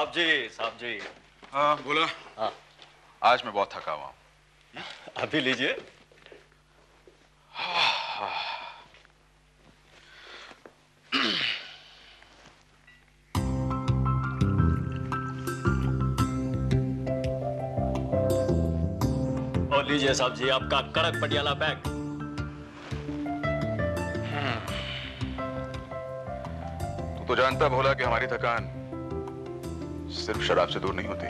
साहब जी। हाँ बोला। हाँ आज मैं बहुत थका हुआ हूँ। अभी लीजिए। और लीजिए साहब जी आपका कड़क पटियाला बैग। तू तो जानता भोला कि हमारी थकान सिर्फ शराब से दूर नहीं होती।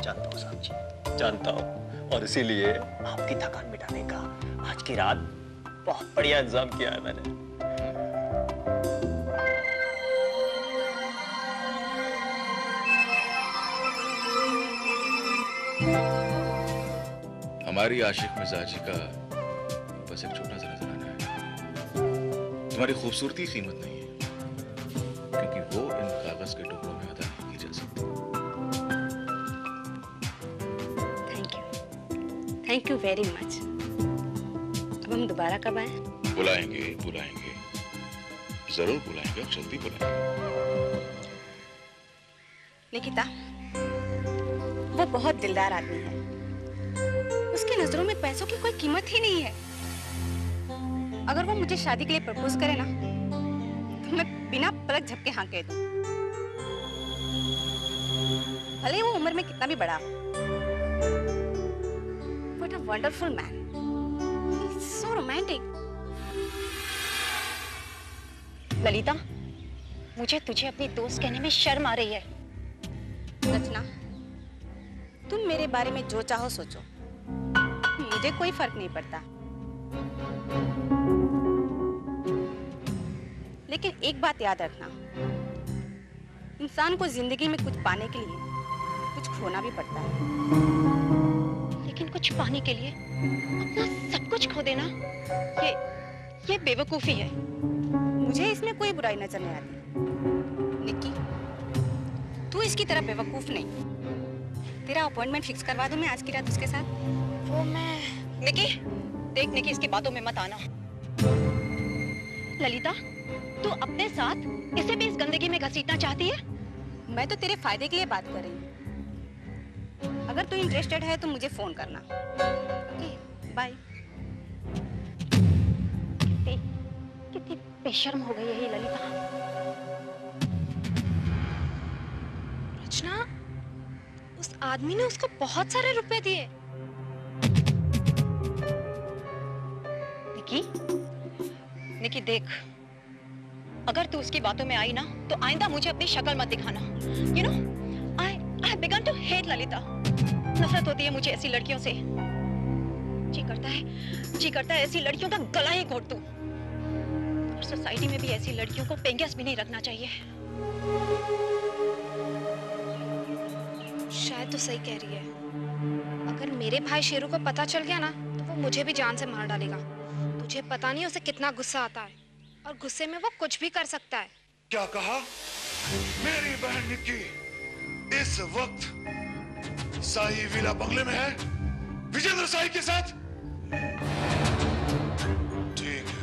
जानता हूँ साहब जी, जानता हूँ, और इसीलिए आपकी थकान मिटाने का आज की रात बहुत बढ़िया इंतजाम किया है मैंने। हमारी आशिक मिजाजी का बस एक छोटा सा नजराना है। तुम्हारी खूबसूरती कीमत नहीं है, क्योंकि वो इन कागज के टुकड़ों में अदा नहीं की जा सकती। Thank you very much. अब हम दोबारा कब आए? बुलाएंगे बुलाएंगे, जरूर बुलाएंगे और जल्दी बुलाएंगे। निकिता, वो बहुत दिलदार आदमी है। उसकी नजरों में पैसों की कोई कीमत ही नहीं है। अगर वो मुझे शादी के लिए प्रपोज करे ना, तो मैं बिना पलक झपके हाँ कह दूं। भले ही वो उम्र में कितना भी बड़ा हो। What a wonderful man. He's so romantic. Lalita, मुझे तुझे अपनी दोस्त कहने में शर्म आ रही है। रचना, तुम मेरे बारे में जो चाहो सोचो, मुझे कोई फर्क नहीं पड़ता। लेकिन एक बात याद रखना, इंसान को जिंदगी में कुछ पाने के लिए कुछ खोना भी पड़ता है। लेकिन कुछ पाने के लिए अपना सब कुछ खो देना, ये बेवकूफी है। मुझे इसमें कोई बुराई नजर नहीं आती। निक्की, तू इसकी तरह बेवकूफ नहीं। तेरा अपॉइंटमेंट फिक्स करवा दूं मैं आज की रात उसके साथ। वो मैं निक्की, देख निक्की, इसकी बातों में मत आना। ललिता, तू अपने साथ इसे भी इस गंदगी में घसीटना चाहती है? मैं तो तेरे फायदे के लिए बात कर रही हूँ। अगर तू इंटरेस्टेड है तो मुझे फोन करना। Okay, bye. कितनी बेशर्म हो गई है ये ललिता। रचना, उस आदमी ने उसको बहुत सारे रुपए दिए। निकी देख, अगर तू उसकी बातों में आई ना, तो आइंदा मुझे अपनी शक्ल मत दिखाना। You know, I have begun to hate Lalita. नफरत होती है मुझे ऐसी लड़कियों से। जी करता है ऐसी लड़कियों का गला ही घोट दूं। और सोसाइटी में भी ऐसी लड़कियों को पेंगेस भी नहीं रखना चाहिए। शायद तो सही कह रही है। अगर मेरे भाई शेरू को पता चल गया ना, तो वो मुझे भी जान से मार डालेगा। तुझे पता नहीं उसे कितना गुस्सा आता है, और गुस्से में वो कुछ भी कर सकता है। क्या कहा? मेरी बहन निक्की इस वक्त साई विला बंगले में है विजेंद्र साई के साथ। ठीक है,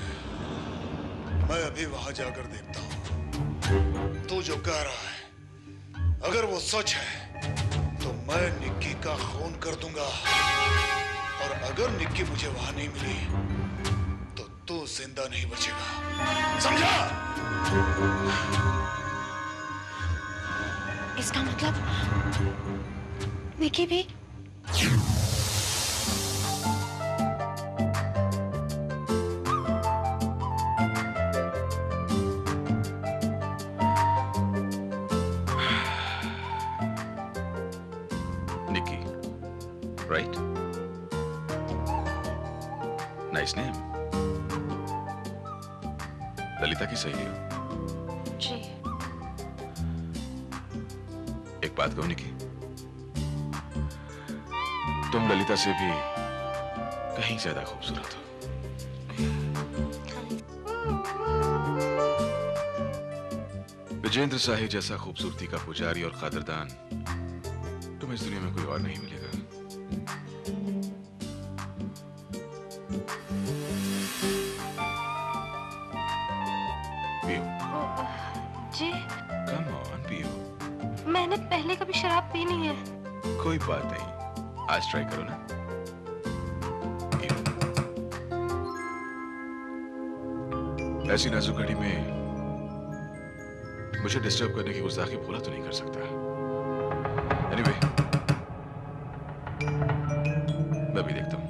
मैं अभी वहां जाकर देखता हूं। तू जो कह रहा है अगर वो सच है तो मैं निक्की का खून कर दूंगा, और अगर निक्की मुझे वहां नहीं मिली तो तू जिंदा नहीं बचेगा, समझा? इसका मतलब निकी भी Niki, right? Nice name. Lalita की सही है। जी। एक बात कहूं निकी, तुम ललिता से भी कहीं ज्यादा खूबसूरत हो। विजेंद्र साही जैसा खूबसूरती का पुजारी और कदरदान तुम्हें इस दुनिया में कोई और नहीं मिलेगा। जी। Come on, पियो। मैंने पहले कभी शराब पी नहीं है। कोई बात नहीं, आज ट्राई करो ना। ऐसी नाजुक घड़ी में मुझे डिस्टर्ब करने की गुस्ताखी भूला तो नहीं कर सकता। एनीवे, मैं भी देखता हूं।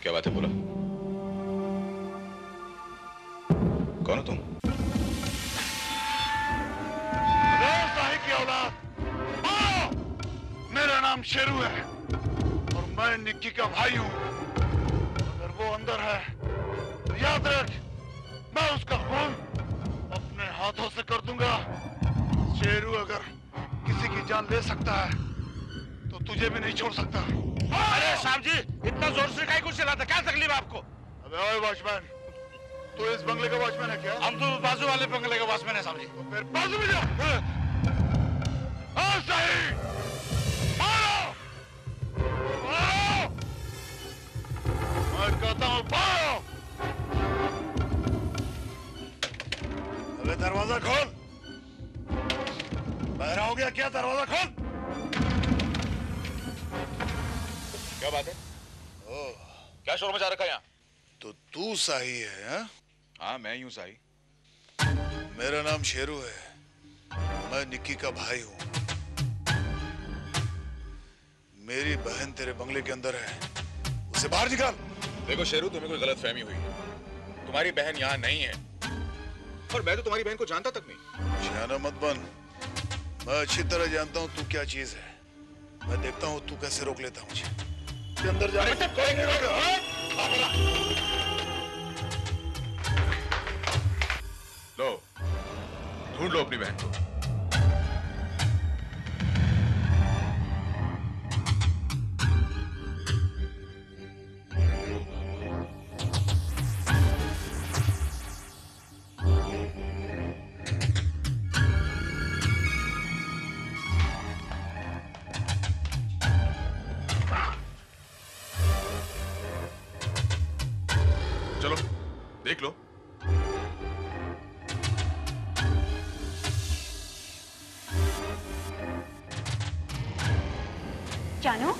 क्या बात है, बोला। कौन हो तुम? साहिब की औलाद, मेरा नाम शेरू है और मैं निक्की का भाई हूं। अगर वो अंदर है तो याद रख, मैं उसका खून अपने हाथों से कर दूंगा। शेरू अगर किसी की जान ले सकता है तो तुझे भी नहीं छोड़ सकता। अरे साहब जी, इतना जोर से काहे को चिल्लाता? क्या तकलीफ आपको? अबे ओए वॉचमैन, तू इस बंगले का वॉचमैन है क्या? हम तो बाजू वाले बंगले का वॉचमैन है साहब जी। तो फिर बाजू में जा। हाँ सही, मारो, मारो। मैं कहता हूँ मारो। अबे दरवाजा खोल। बहरा हो गया क्या? दरवाजा खोल। क्या बात है? क्या शोर मचा रखा यहाँ? तो तू साही है? हाँ, हाँ मैं यूं साही। मेरा नाम शेरू है, मैं निक्की का भाई हूँ। मेरी बहन तेरे बंगले के अंदर है, उसे बाहर निकाल। देखो शेरू, तुम्हें कोई गलतफहमी हुई है। तुम्हारी बहन यहाँ नहीं है और मैं तो तुम्हारी बहन को जानता तक नहीं। शाना मत बन, मैं अच्छी तरह जानता हूँ तू क्या चीज है। मैं देखता हूँ तू कैसे रोक लेता मुझे। अंदर जाने से कोई नहीं रोकेगा। लो, ढूंढ लो अपनी बहन को। चलो देख लो। जानू,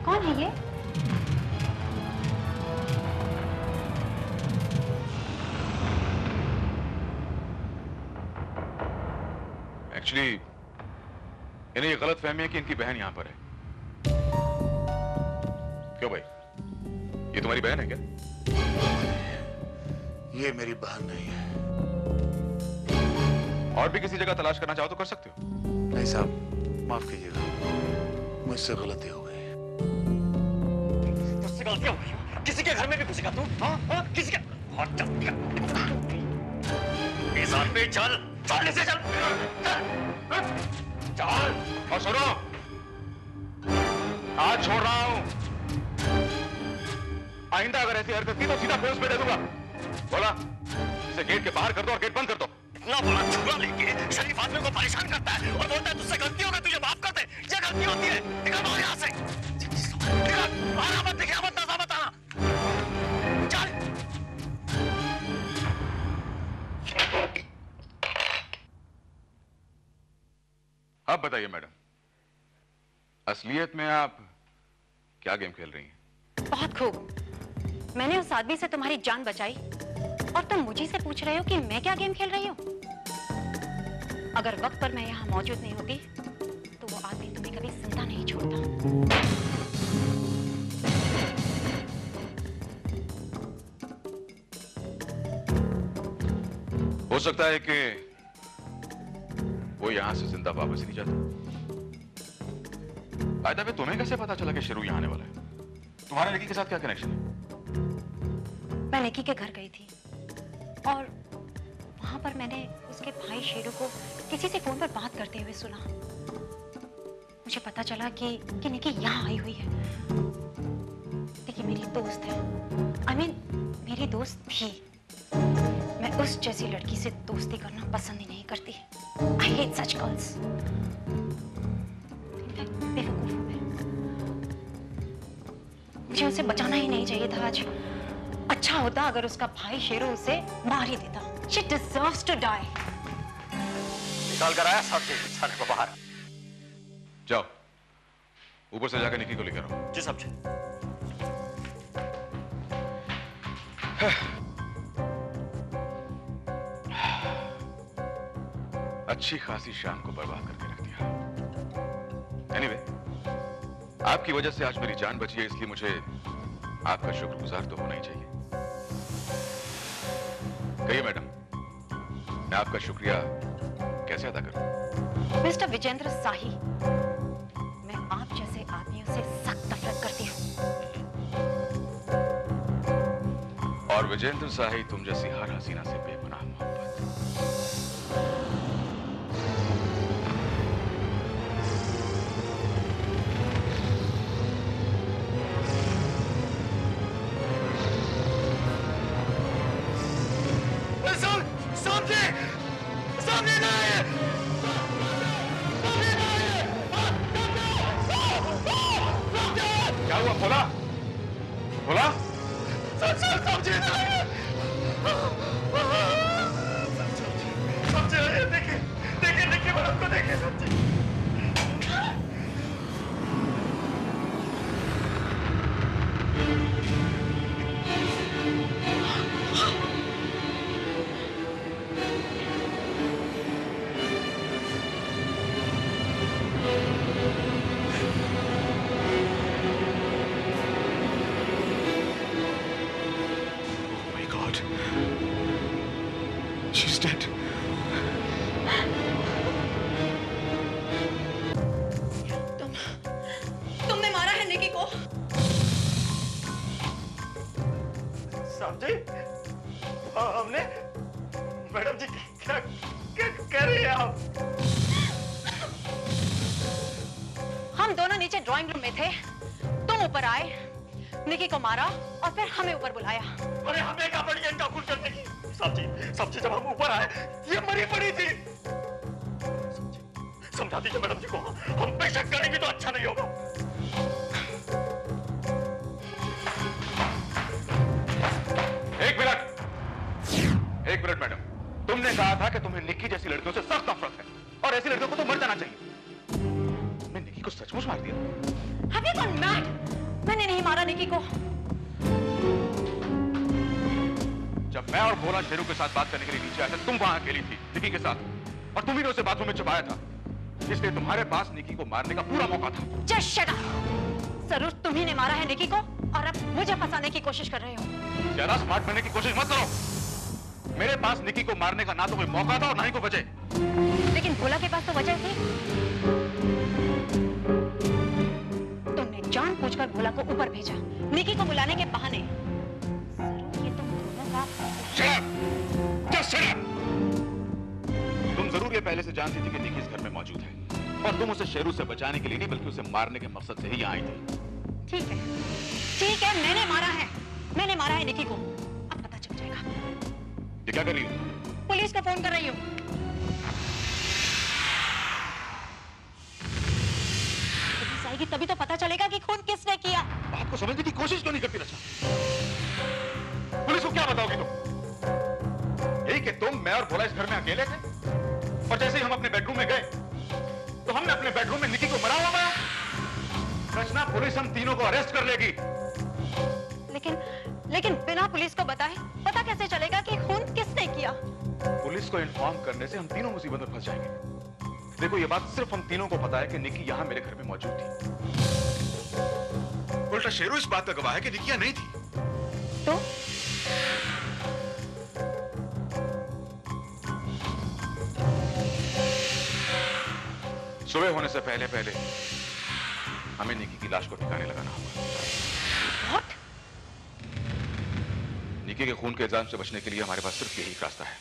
कौन है ये? एक्चुअली इन्हें ये गलत फहमी है कि इनकी बहन यहां पर है। क्यों भाई, ये तुम्हारी बहन है क्या? ये मेरी बहन नहीं है। और भी किसी जगह तलाश करना चाहो तो कर सकते हो। नहीं साहब, माफ कीजिएगा, मुझसे गलती हो गई। तुझसे गलतियां हो गई? किसी के घर में भी घुसेगा तू? हाँ हाँ, किसी के साथ पे चल, चल से चल, चल। और सुनो, आज छोड़ रहा हूं। आइंदा अगर ऐसी हरकत की तो सीधा पुलिस में दे दूंगा। बोला, इसे गेट के बाहर कर दो और गेट बंद कर दो। इतना बड़ा छुरा लेके शरीफ आदमी को परेशान करता है और बोलता है तुझसे गलती हो गई, तुझे माफ कर दे। ये गलती होती है। निकल बाहर यहाँ से। निकल, आना मत, दिखा मत, नजर मत आना। चल। अब बताइए मैडम, असलियत में आप क्या गेम खेल रही हैं? बहुत खूब। मैंने उस आदमी से तुम्हारी जान बचाई और तुम मुझे से पूछ रहे हो कि मैं क्या गेम खेल रही हूँ? अगर वक्त पर मैं यहाँ मौजूद नहीं होती तो वो आदमी तुम्हें कभी जिंदा नहीं छोड़ता। हो सकता है कि वो यहां से जिंदा वापस नहीं जाता। आयदा पे तुम्हें कैसे पता चला कि शेरू यहां आने वाला है? तुम्हारा निकी के साथ क्या कनेक्शन है? मैं निकी के घर गई थी और वहां पर मैंने उसके भाई शेरू को किसी से फोन पर बात करते हुए सुना। मुझे पता चला कि निकी यहाँ आई हुई है, लेकिन मेरी दोस्त है। I mean, मेरी दोस्त थी। मैं उस जैसी लड़की से दोस्ती करना पसंद ही नहीं करती। I hate such girls. बेवकूफ हूँ मैं। मुझे उसे बचाना ही नहीं चाहिए था आज। अच्छा होता अगर उसका भाई शेरू उसे मार ही देता। She deserves to die. निकाल कर आया साहब जी साले को बाहर। जाओ ऊपर से जाकर निकी को लेकर आओ। जी साहब जी। अच्छी खासी शाम को बर्बाद करके रख दिया। एनीवे, आपकी वजह से आज मेरी जान बची है, इसलिए मुझे आपका शुक्रगुजार तो होना ही चाहिए। कहिए मैडम, मैं आपका शुक्रिया कैसे अदा करूं? मिस्टर विजेंद्र शाही, मैं आप जैसे आदमियों से सख्त नफरत करती हूँ। और विजेंद्र शाही तुम जैसी हर हसीना से बेगुनाह मोहब्बत। क्या हुआ? बोला बोला। समझे देखिए देखिए देखिए मैडम को देखिए समझे। She's dead. तुमने मारा है निकी को? समझे? हमने मैडम जी क्या क्या कह रही है आप? हम दोनों नीचे ड्राइंग रूम में थे, तुम ऊपर आए, निकी को मारा और फिर हमें ऊपर बुलाया। अरे हमें क्या पड़ी इनका खून करने की? सब्जी जब हम ऊपर आए ये मरी पड़ी थी। समझा दीजिए मैडम जी को, हम पे शक करेंगे तो अच्छा नहीं होगा। एक मिनट मैडम, तुमने कहा था कि तुम्हें निक्की जैसी लड़कियों से सख्त नफरत है और ऐसी लड़कियों को तो मर जाना चाहिए। तुमने निक्की को सचमुच मार दिया? Have you gone mad? मैंने नहीं मारा निकी को। जब मैं और भोला शेरू के साथ बात करने के लिए नीचे आया था, तुम वहां अकेली थी निकी के साथ, और तुम ही ने उसे बाथरूम में छुपाया था, इसलिए तुम्हारे पास निकी को मारने का पूरा मौका था। Just shut up! जरूर तुम्ही ने मारा है निकी को और अब मुझे फंसाने की कोशिश कर रहे हो। ज्यादा स्मार्ट बनने की कोशिश मत करो। मेरे पास निकी को मारने का ना तो कोई मौका था और ना ही कोई वजह। लेकिन भोला के पास तो वजह थी। तुमने जानबूझकर भोला को ऊपर भेजा निकी को बुलाने के बहाने। जरूर ये तुम दोनों का। Shut up! Just shut up! तुम जरूर ये पहले से जानती थी कि निकी इस घर में मौजूद है और तुम उसे शेरू से बचाने के लिए नहीं बल्कि उसे मारने के मकसद से ही यहाँ आई थी। ठीक है, मैंने मारा है निकी को। अब पता चल जाएगा। ये क्या कर रही हो? पुलिस को फोन कर रही हूँ। पुलिस आएगी तभी तो पता चलेगा कि खून किसने किया। बात को समझने की कोशिश क्यों नहीं करती रचा? पुलिस को क्या बताओगी तुम? यही कि तुम, मैं और भोला इस घर में अकेले थे और जैसे ही हम अपने बेडरूम में गए तो हमने अपने बेडरूम में निकी को मरा हुआ पाया। रचना, पुलिस हम तीनों को अरेस्ट कर लेगी। लेकिन बिना पुलिस को बताए पता कैसे चलेगा कि खून किसने किया? पुलिस को इन्फॉर्म करने से हम तीनों मुसीबत में फंस जाएंगे। देखो, ये बात सिर्फ हम तीनों को पता है कि निकी यहाँ मेरे घर में मौजूद थी। उल्टा शेरू इस बात का गवाह है कि निकी यहाँ नहीं थी। तो सुबह होने से पहले पहले हमें निकी की लाश को ठिकाने लगाना होगा। What? निकी के खून के इल्जाम से बचने के लिए हमारे पास सिर्फ यही रास्ता है।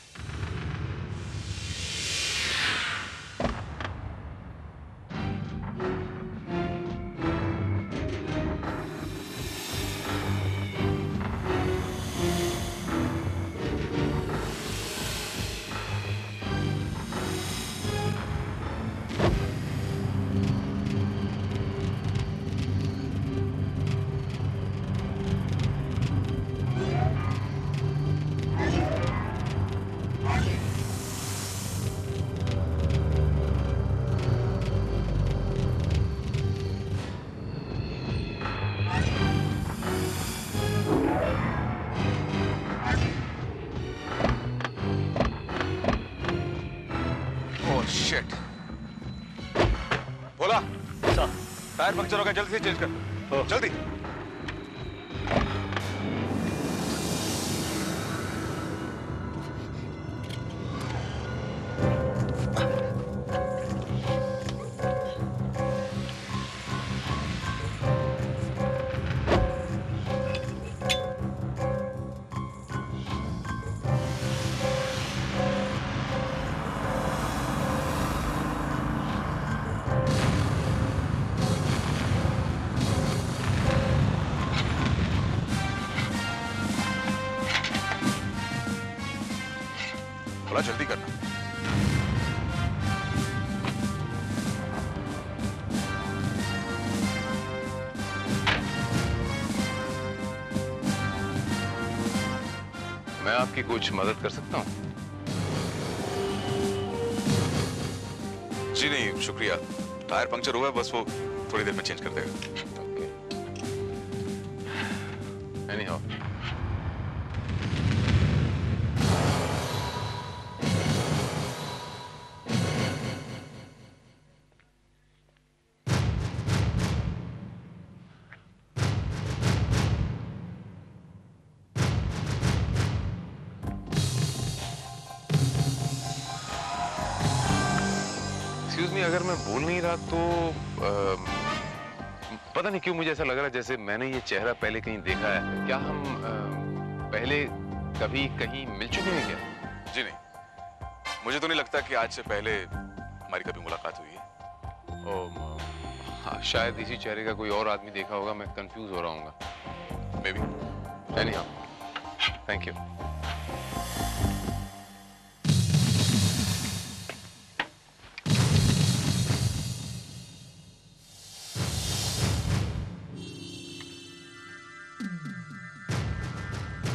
पंक्चर हो गया, जल्दी से चेंज कर, जल्दी। थोड़ा जल्दी करना। मैं आपकी कुछ मदद कर सकता हूँ? जी नहीं शुक्रिया, टायर पंक्चर हुआ है, बस वो थोड़ी देर में चेंज कर देगा। ओके। एनीहाउ, एक्सक्यूज मी, अगर मैं बोल नहीं रहा तो पता नहीं क्यों मुझे ऐसा लग रहा है जैसे मैंने ये चेहरा पहले कहीं देखा है। क्या हम पहले कभी कहीं मिल चुके हैं क्या? जी नहीं, मुझे तो नहीं लगता कि आज से पहले हमारी कभी मुलाकात हुई है। हाँ, शायद इसी चेहरे का कोई और आदमी देखा होगा, मैं कंफ्यूज हो रहा हूँ। May be. Anyhow, thank you.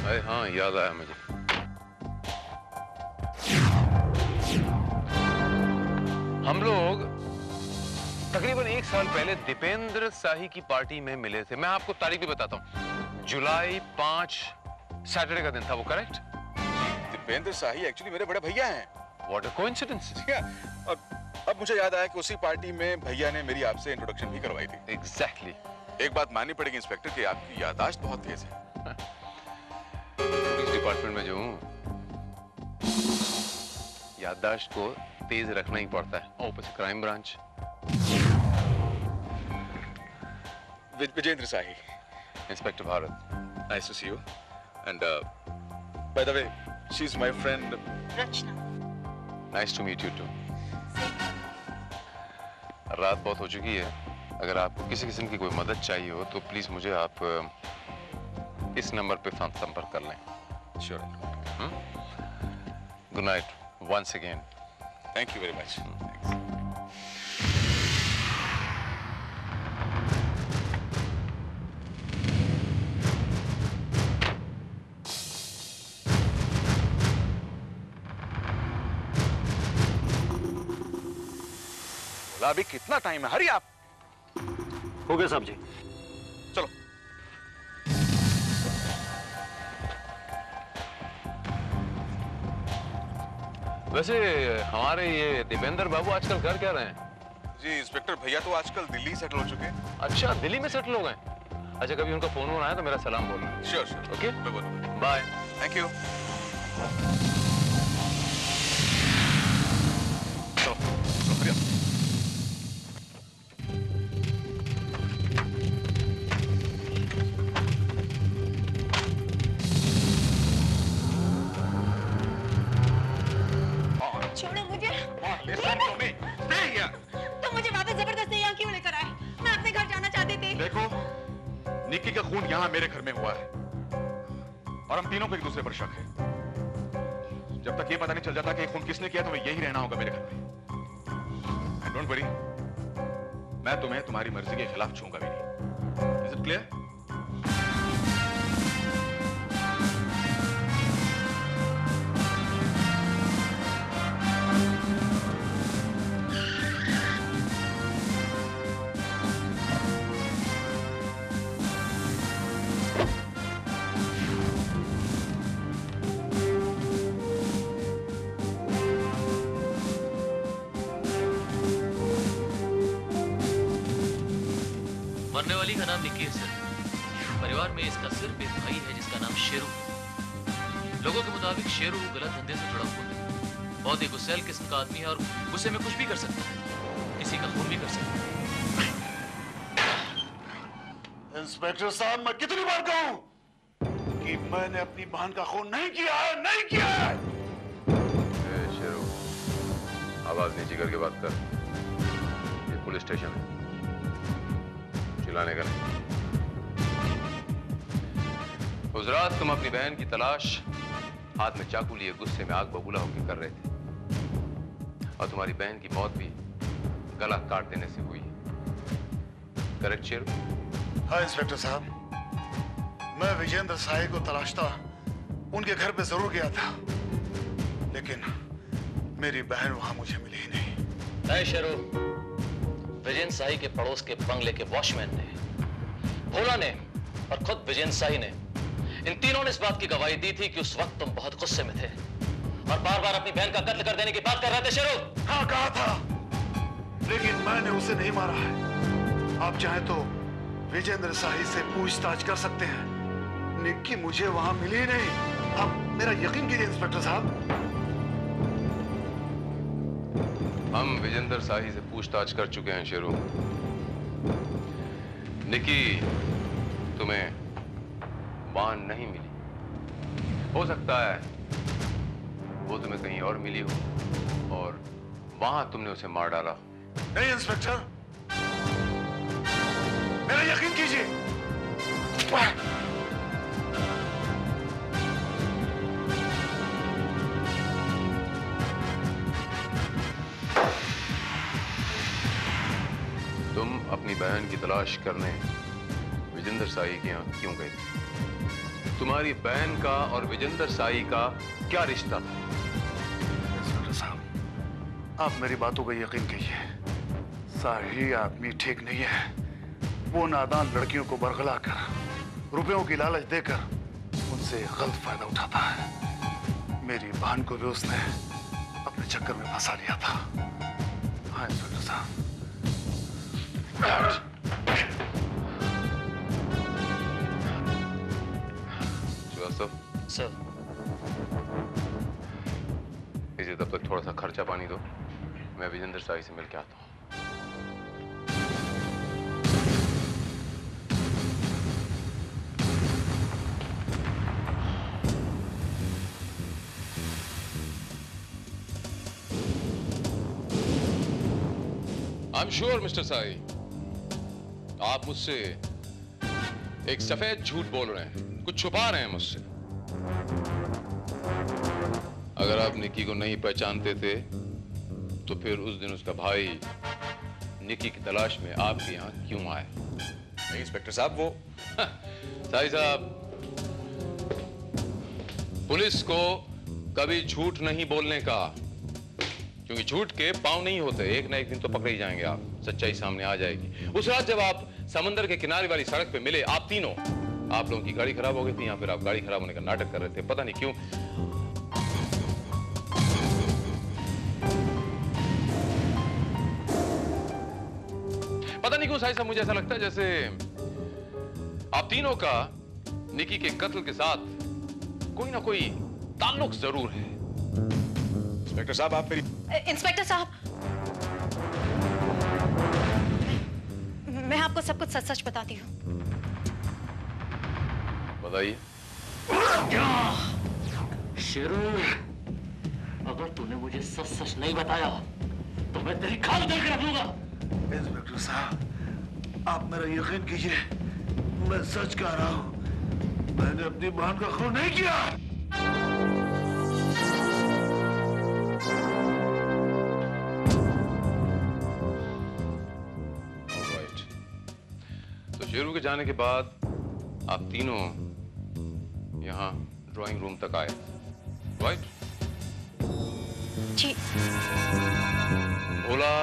अरे हाँ, याद आया मुझे। हम लोग तकरीबन 1 साल पहले दीपेंद्र शाही की पार्टी में मिले थे। मैं आपको तारीख भी बताता हूँ, जुलाई 5 सैटरडे का दिन था वो, करेक्ट? दीपेंद्र शाही एक्चुअली मेरे बड़े भैया हैं। What a coincidence. और अब मुझे याद आया कि उसी पार्टी में भैया ने मेरी आपसे इंट्रोडक्शन भी करवाई थी। एग्जैक्टली। एक बात माननी पड़ेगी इंस्पेक्टर कि आपकी याददाश्त बहुत तेज है। पुलिस डिपार्टमेंट में जो हूँ, याददाश्त को तेज रखना ही पड़ता है। और ऊपर से crime branch. Vijendra Shahi. Inspector Bharat. Nice to see you. And by the way, she is my friend Rachna. Nice to meet you too. रात बहुत हो चुकी है, अगर आपको किसी किस्म की कोई मदद चाहिए हो तो प्लीज मुझे आप इस नंबर पे संपर्क कर लें। Sure. Good night once again. Thank you very much. अभी कितना टाइम है? हरी आप। हो गया साहब जी। चलो। वैसे हमारे ये दीपेंद्र बाबू आजकल कर क्या रहे हैं? जी इंस्पेक्टर भैया तो आजकल दिल्ली सेटल हो चुके हैं। अच्छा, दिल्ली में सेटल हो गए? अच्छा, कभी उनका फोन आया तो मेरा सलाम बोलना। Sure sure. ओके, मैं बोलूँगा। बाय। Thank you. चलो शुक्रिया। छोड़ो मुझे। तो मुझे वापस जबरदस्ती यहाँ क्यों लेकर आए? मैं अपने घर जाना चाहती थी। देखो, निक्की का खून यहाँ मेरे घर में हुआ है और हम तीनों को एक दूसरे पर शक है। जब तक ये पता नहीं चल जाता कि खून किसने किया, तो मैं यही रहना होगा मेरे घर में। डोंट वरी, मैं तुम्हें तुम्हारी मर्जी के खिलाफ छूंगा भी नहीं। Is it clear? मरने वाली का नाम निकी है सर। परिवार में इसका सिर्फ एक भाई है जिसका नाम शेरू है। लोगों के मुताबिक शेरू गलत धंधे से जुड़ा हुआ है। बहुत ही गुस्सैल किस्म का आदमी है और गुस्से में कुछ भी कर सकता है, किसी का खून भी कर सकता है। इंस्पेक्टर साहब, मैं कितनी बार कहूं कि मैंने अपनी बहन का खून नहीं किया है, नहीं किया है। शेरू, आवाज नीचे करके बात कर। ये पुलिस स्टेशन है, चिल्लाने का नहीं। उस रात तुम अपनी बहन की तलाश हाथ में चाकू लिए गुस्से में आग बबूला होकर कर रहे थे, और तुम्हारी बहन की मौत भी गला काट देने से हुई। करेक्ट शेरू? हाँ इंस्पेक्टर साहब, मैं विजेंद्र साही को तलाशता उनके घर पे जरूर गया था, लेकिन मेरी बहन वहां मुझे मिली ही नहीं। नहीं शेरू, विजेंद्र साही के पड़ोस के बंगले के वॉचमैन ने, भोला ने और खुद विजेंद्र साही ने, इन तीनों ने इस बात की गवाही दी थी कि उस वक्त तुम बहुत गुस्से में थे और बार बार अपनी बहन का कत्ल कर देने की बात कर रहे थे। शेरू, हाँ कहा था, लेकिन मैंने उसे नहीं मारा है। आप चाहें तो विजेंद्र साही से पूछताछ कर सकते हैं। निक्की मुझे वहां मिली ही नहीं। आप मेरा यकीन कीजिए इंस्पेक्टर साहब। हम विजेंद्र साही से पूछताछ कर चुके हैं शेरू। निक्की तुम्हें वहां नहीं मिली। हो सकता है वो तुम्हें कहीं और मिली हो और वहां तुमने उसे मार डाला। नहीं इंस्पेक्टर, मेरा यकीन कीजिए। तुम अपनी बहन की तलाश करने विजेंद्र साही के यहाँ क्यों गए? तुम्हारी बहन का और विजेंद्र साही का क्या रिश्ता था? इंस्पेक्टर साहब, आप मेरी बातों का यकीन कीजिए। साही आदमी ठीक नहीं है। वो नादान लड़कियों को बरगला कर, रुपयों की लालच देकर उनसे गलत फायदा उठाता है। मेरी बहन को भी उसने अपने चक्कर में फंसा लिया था। हाँ इंस्पेक्टर साहब। सर, इसे तब तक थोड़ा सा खर्चा पानी दो, मैं विजेंद्र साही से मिल के आता हूँ। आई एम श्योर मिस्टर साही, आप मुझसे एक सफेद झूठ बोल रहे हैं, कुछ छुपा रहे हैं मुझसे। अगर आप निक्की को नहीं पहचानते थे तो फिर उस दिन उसका भाई निक्की की तलाश में आपके यहाँ क्यों आए? नहीं इंस्पेक्टर साहब, वो साही साहब, पुलिस को कभी झूठ नहीं बोलने का, क्योंकि झूठ के पांव नहीं होते, एक ना एक दिन तो पकड़े ही जाएंगे आप, सच्चाई सामने आ जाएगी। उस रात जब आप समंदर के किनारे वाली सड़क पे मिले, आप तीनों, आप लोगों की गाड़ी खराब हो गई थी, या फिर आप गाड़ी खराब होने का नाटक कर रहे थे, पता नहीं क्यों। पता नहीं क्यों साहिब साहब, मुझे ऐसा लगता है जैसे आप तीनों का निकी के कत्ल के साथ कोई ना कोई ताल्लुक जरूर है। इंस्पेक्टर साहब, आप मेरी इंस्पेक्टर साहब, मैं आपको सब कुछ सच सच बताती हूँ। बताइए। शेरू, अगर तूने मुझे सच सच नहीं बताया तो मैं तेरी खाल उधेड़ के रख लूंगा। इंस्पेक्टर साहब, आप मेरा यकीन कीजिए, मैं सच कह रहा हूं। मैंने अपनी बहन का खून नहीं किया। Right. तो शेरू के जाने के बाद आप तीनों यहाँ ड्राइंग रूम तक आए, राइट? जी। भोला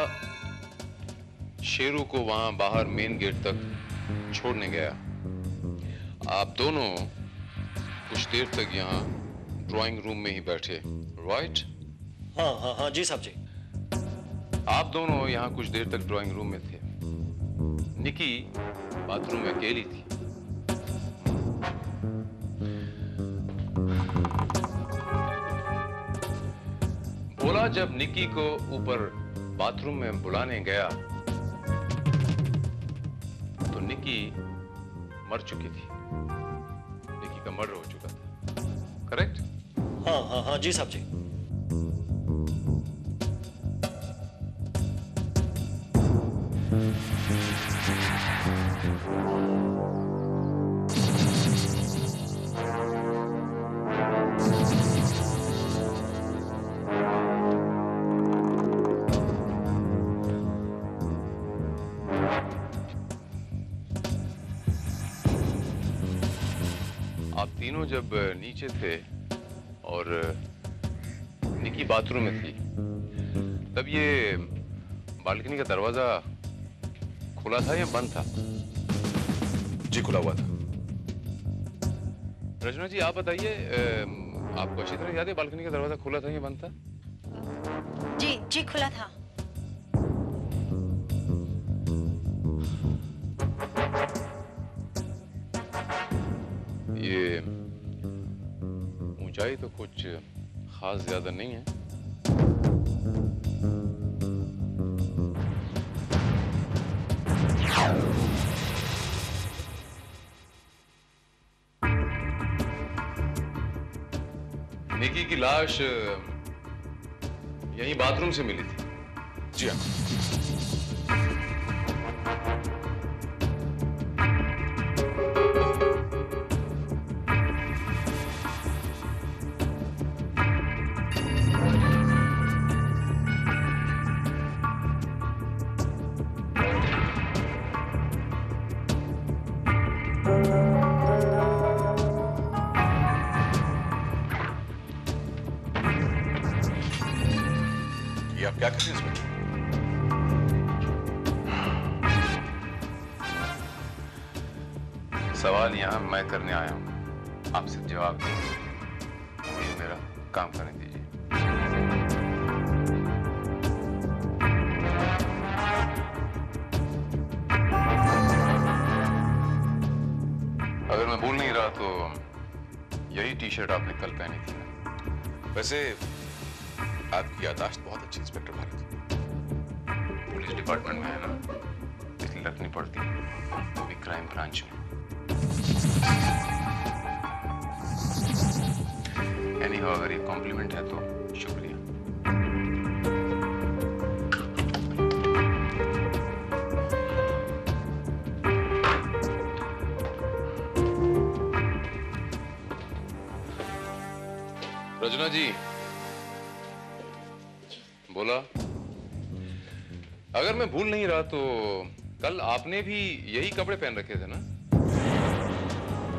शेरू को वहां बाहर मेन गेट तक छोड़ने गया। आप दोनों कुछ देर तक यहाँ ड्राइंग रूम में ही बैठे, राइट? हाँ हाँ हाँ जी साहब जी। आप दोनों यहाँ कुछ देर तक ड्राइंग रूम में थे। निकी बाथरूम में अकेली थी। भोला जब निक्की को ऊपर बाथरूम में बुलाने गया तो निक्की मर चुकी थी। निक्की का मर्डर हो चुका था। करेक्ट? हाँ हाँ हाँ जी साहब जी। आप तीनों जब नीचे थे और निक्की बाथरूम में थी तब ये बालकनी का दरवाजा खुला था या बंद था? जी खुला हुआ था। रचना जी आप बताइए, आपको अच्छी तरह याद है बालकनी का दरवाजा खुला था या बंद था? जी जी खुला था। ये ऊंचाई तो कुछ खास ज्यादा नहीं है। निक्की की लाश यहीं बाथरूम से मिली थी। जी हाँ। ये आप क्या करते हैं इसमें? सवाल यहां मैं करने आया हूं, आप सिर्फ जवाब दीजिए। मुझे मेरा काम करने दीजिए। अगर मैं भूल नहीं रहा तो यही टी शर्ट आपने कल पहनी थी ना? वैसे आपकी याददाश्त बहुत अच्छी इंस्पेक्टर भारत। पुलिस डिपार्टमेंट में है ना, इसलिए रखनी पड़ती है, वो भी क्राइम ब्रांच में। एनीहाउ अगर ये कॉम्प्लीमेंट है तो शुक्रिया। रचना जी बोला, अगर मैं भूल नहीं रहा तो कल आपने भी यही कपड़े पहन रखे थे ना?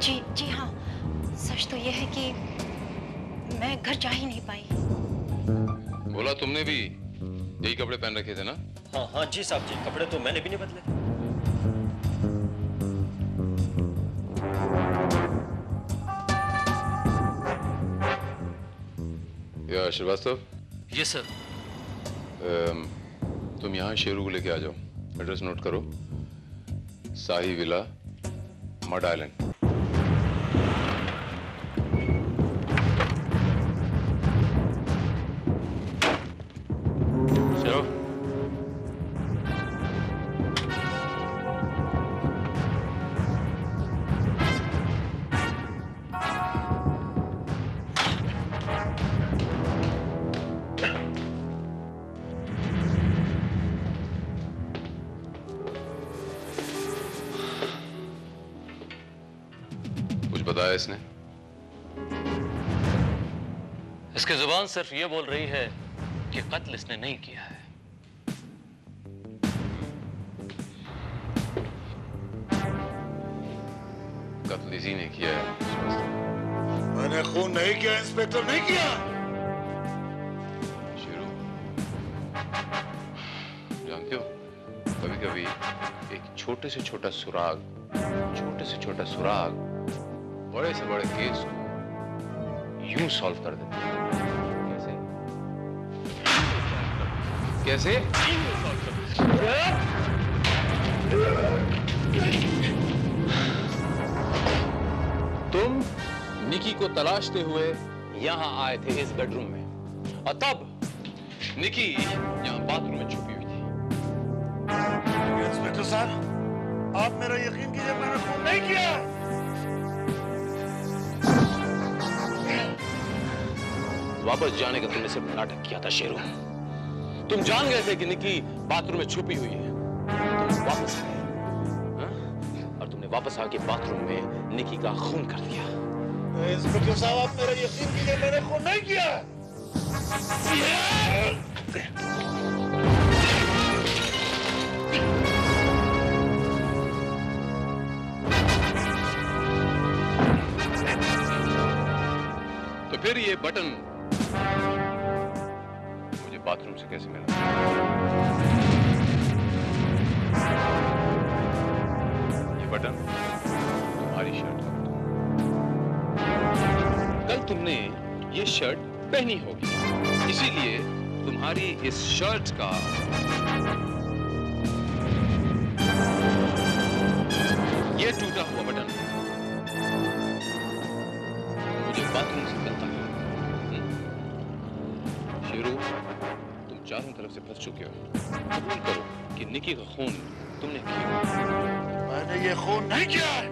जी हाँ। सच तो यह है कि मैं घर जा ही नहीं पाई। बोला तुमने भी यही कपड़े पहन रखे थे ना? हाँ हाँ जी साहब जी, कपड़े तो मैंने भी नहीं बदले थे। या श्रीवास्तव। Yes sir. तुम यहाँ शेरू को लेके आ जाओ। एड्रेस नोट करो, शाही विला, मड आइलैंड। चलो। कुछ बताया इसने? इसकी जुबान सिर्फ ये बोल रही है कि कत्ल इसने नहीं किया है। कत्ल इसी ने किया है। मैंने खून नहीं किया इंस्पेक्टर, नहीं किया। शेरू, जानते हो कभी कभी एक छोटे से छोटा सुराग बड़े से बड़े केस को यूं सॉल्व कर देता है। कैसे? कैसे? तुम निकी को तलाशते हुए यहां आए थे इस बेडरूम में, और तब निकी यहां बाथरूम में छुपी हुई थी। इंस्पेक्टर साहब, आप मेरा यकीन कीजिए, मैंने खून नहीं किया। वापस जाने का तुमने सिर्फ नाटक किया था शेरू। तुम जान गए थे कि निकी बाथरूम में छुपी हुई है, तुम वापस आए, हाँ? और तुमने वापस आके बाथरूम में निकी का खून कर दिया। इंस्पेक्टर साहब, आप मेरा यकीन कीजिए, मैंने खून नहीं किया। तो फिर ये बटन मुझे बाथरूम से कैसे मिला? ये बटन तुम्हारी शर्ट का बटन। कल तुमने ये शर्ट पहनी होगी, इसीलिए तुम्हारी इस शर्ट का ये टूटा हुआ बटन मुझे बाथरूम से मिलता है। शेरू, तुम चारों तरफ से फंस चुके हो। कबूल करो कि निकी का खून तुमने किया। मैंने ये खून नहीं किया है।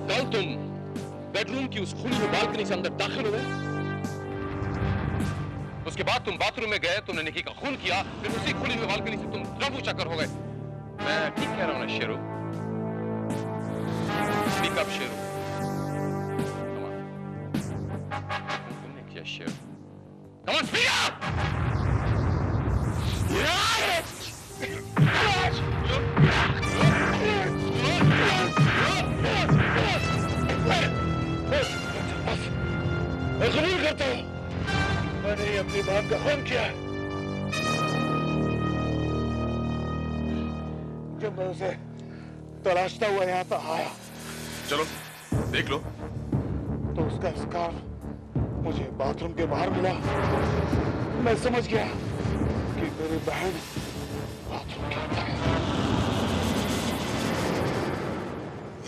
कल तुम बेडरूम की उस खुली हुई बालकनी से अंदर दाखिल हुए, उसके बाद तुम बाथरूम में गए, तुमने निकी का खून किया, फिर उसी खुली हुई बालकनी से तुम रफू चक्कर हो गए। मैं ठीक कह रहा हूं ना Sheru? Speak up, Sheru. Come on. तुमने किया Sheru. Come on, speak up! मैं कबूल करता हूँ, मैंने ही अपनी बात का खून किया है। जब मैं उसे तलाशता हुआ यहाँ पर आया, चलो देख लो, तो उसका स्कार्फ मुझे बाथरूम के बाहर मिला। मैं समझ गया कि मेरी बहन बाथरूम के अंदर है।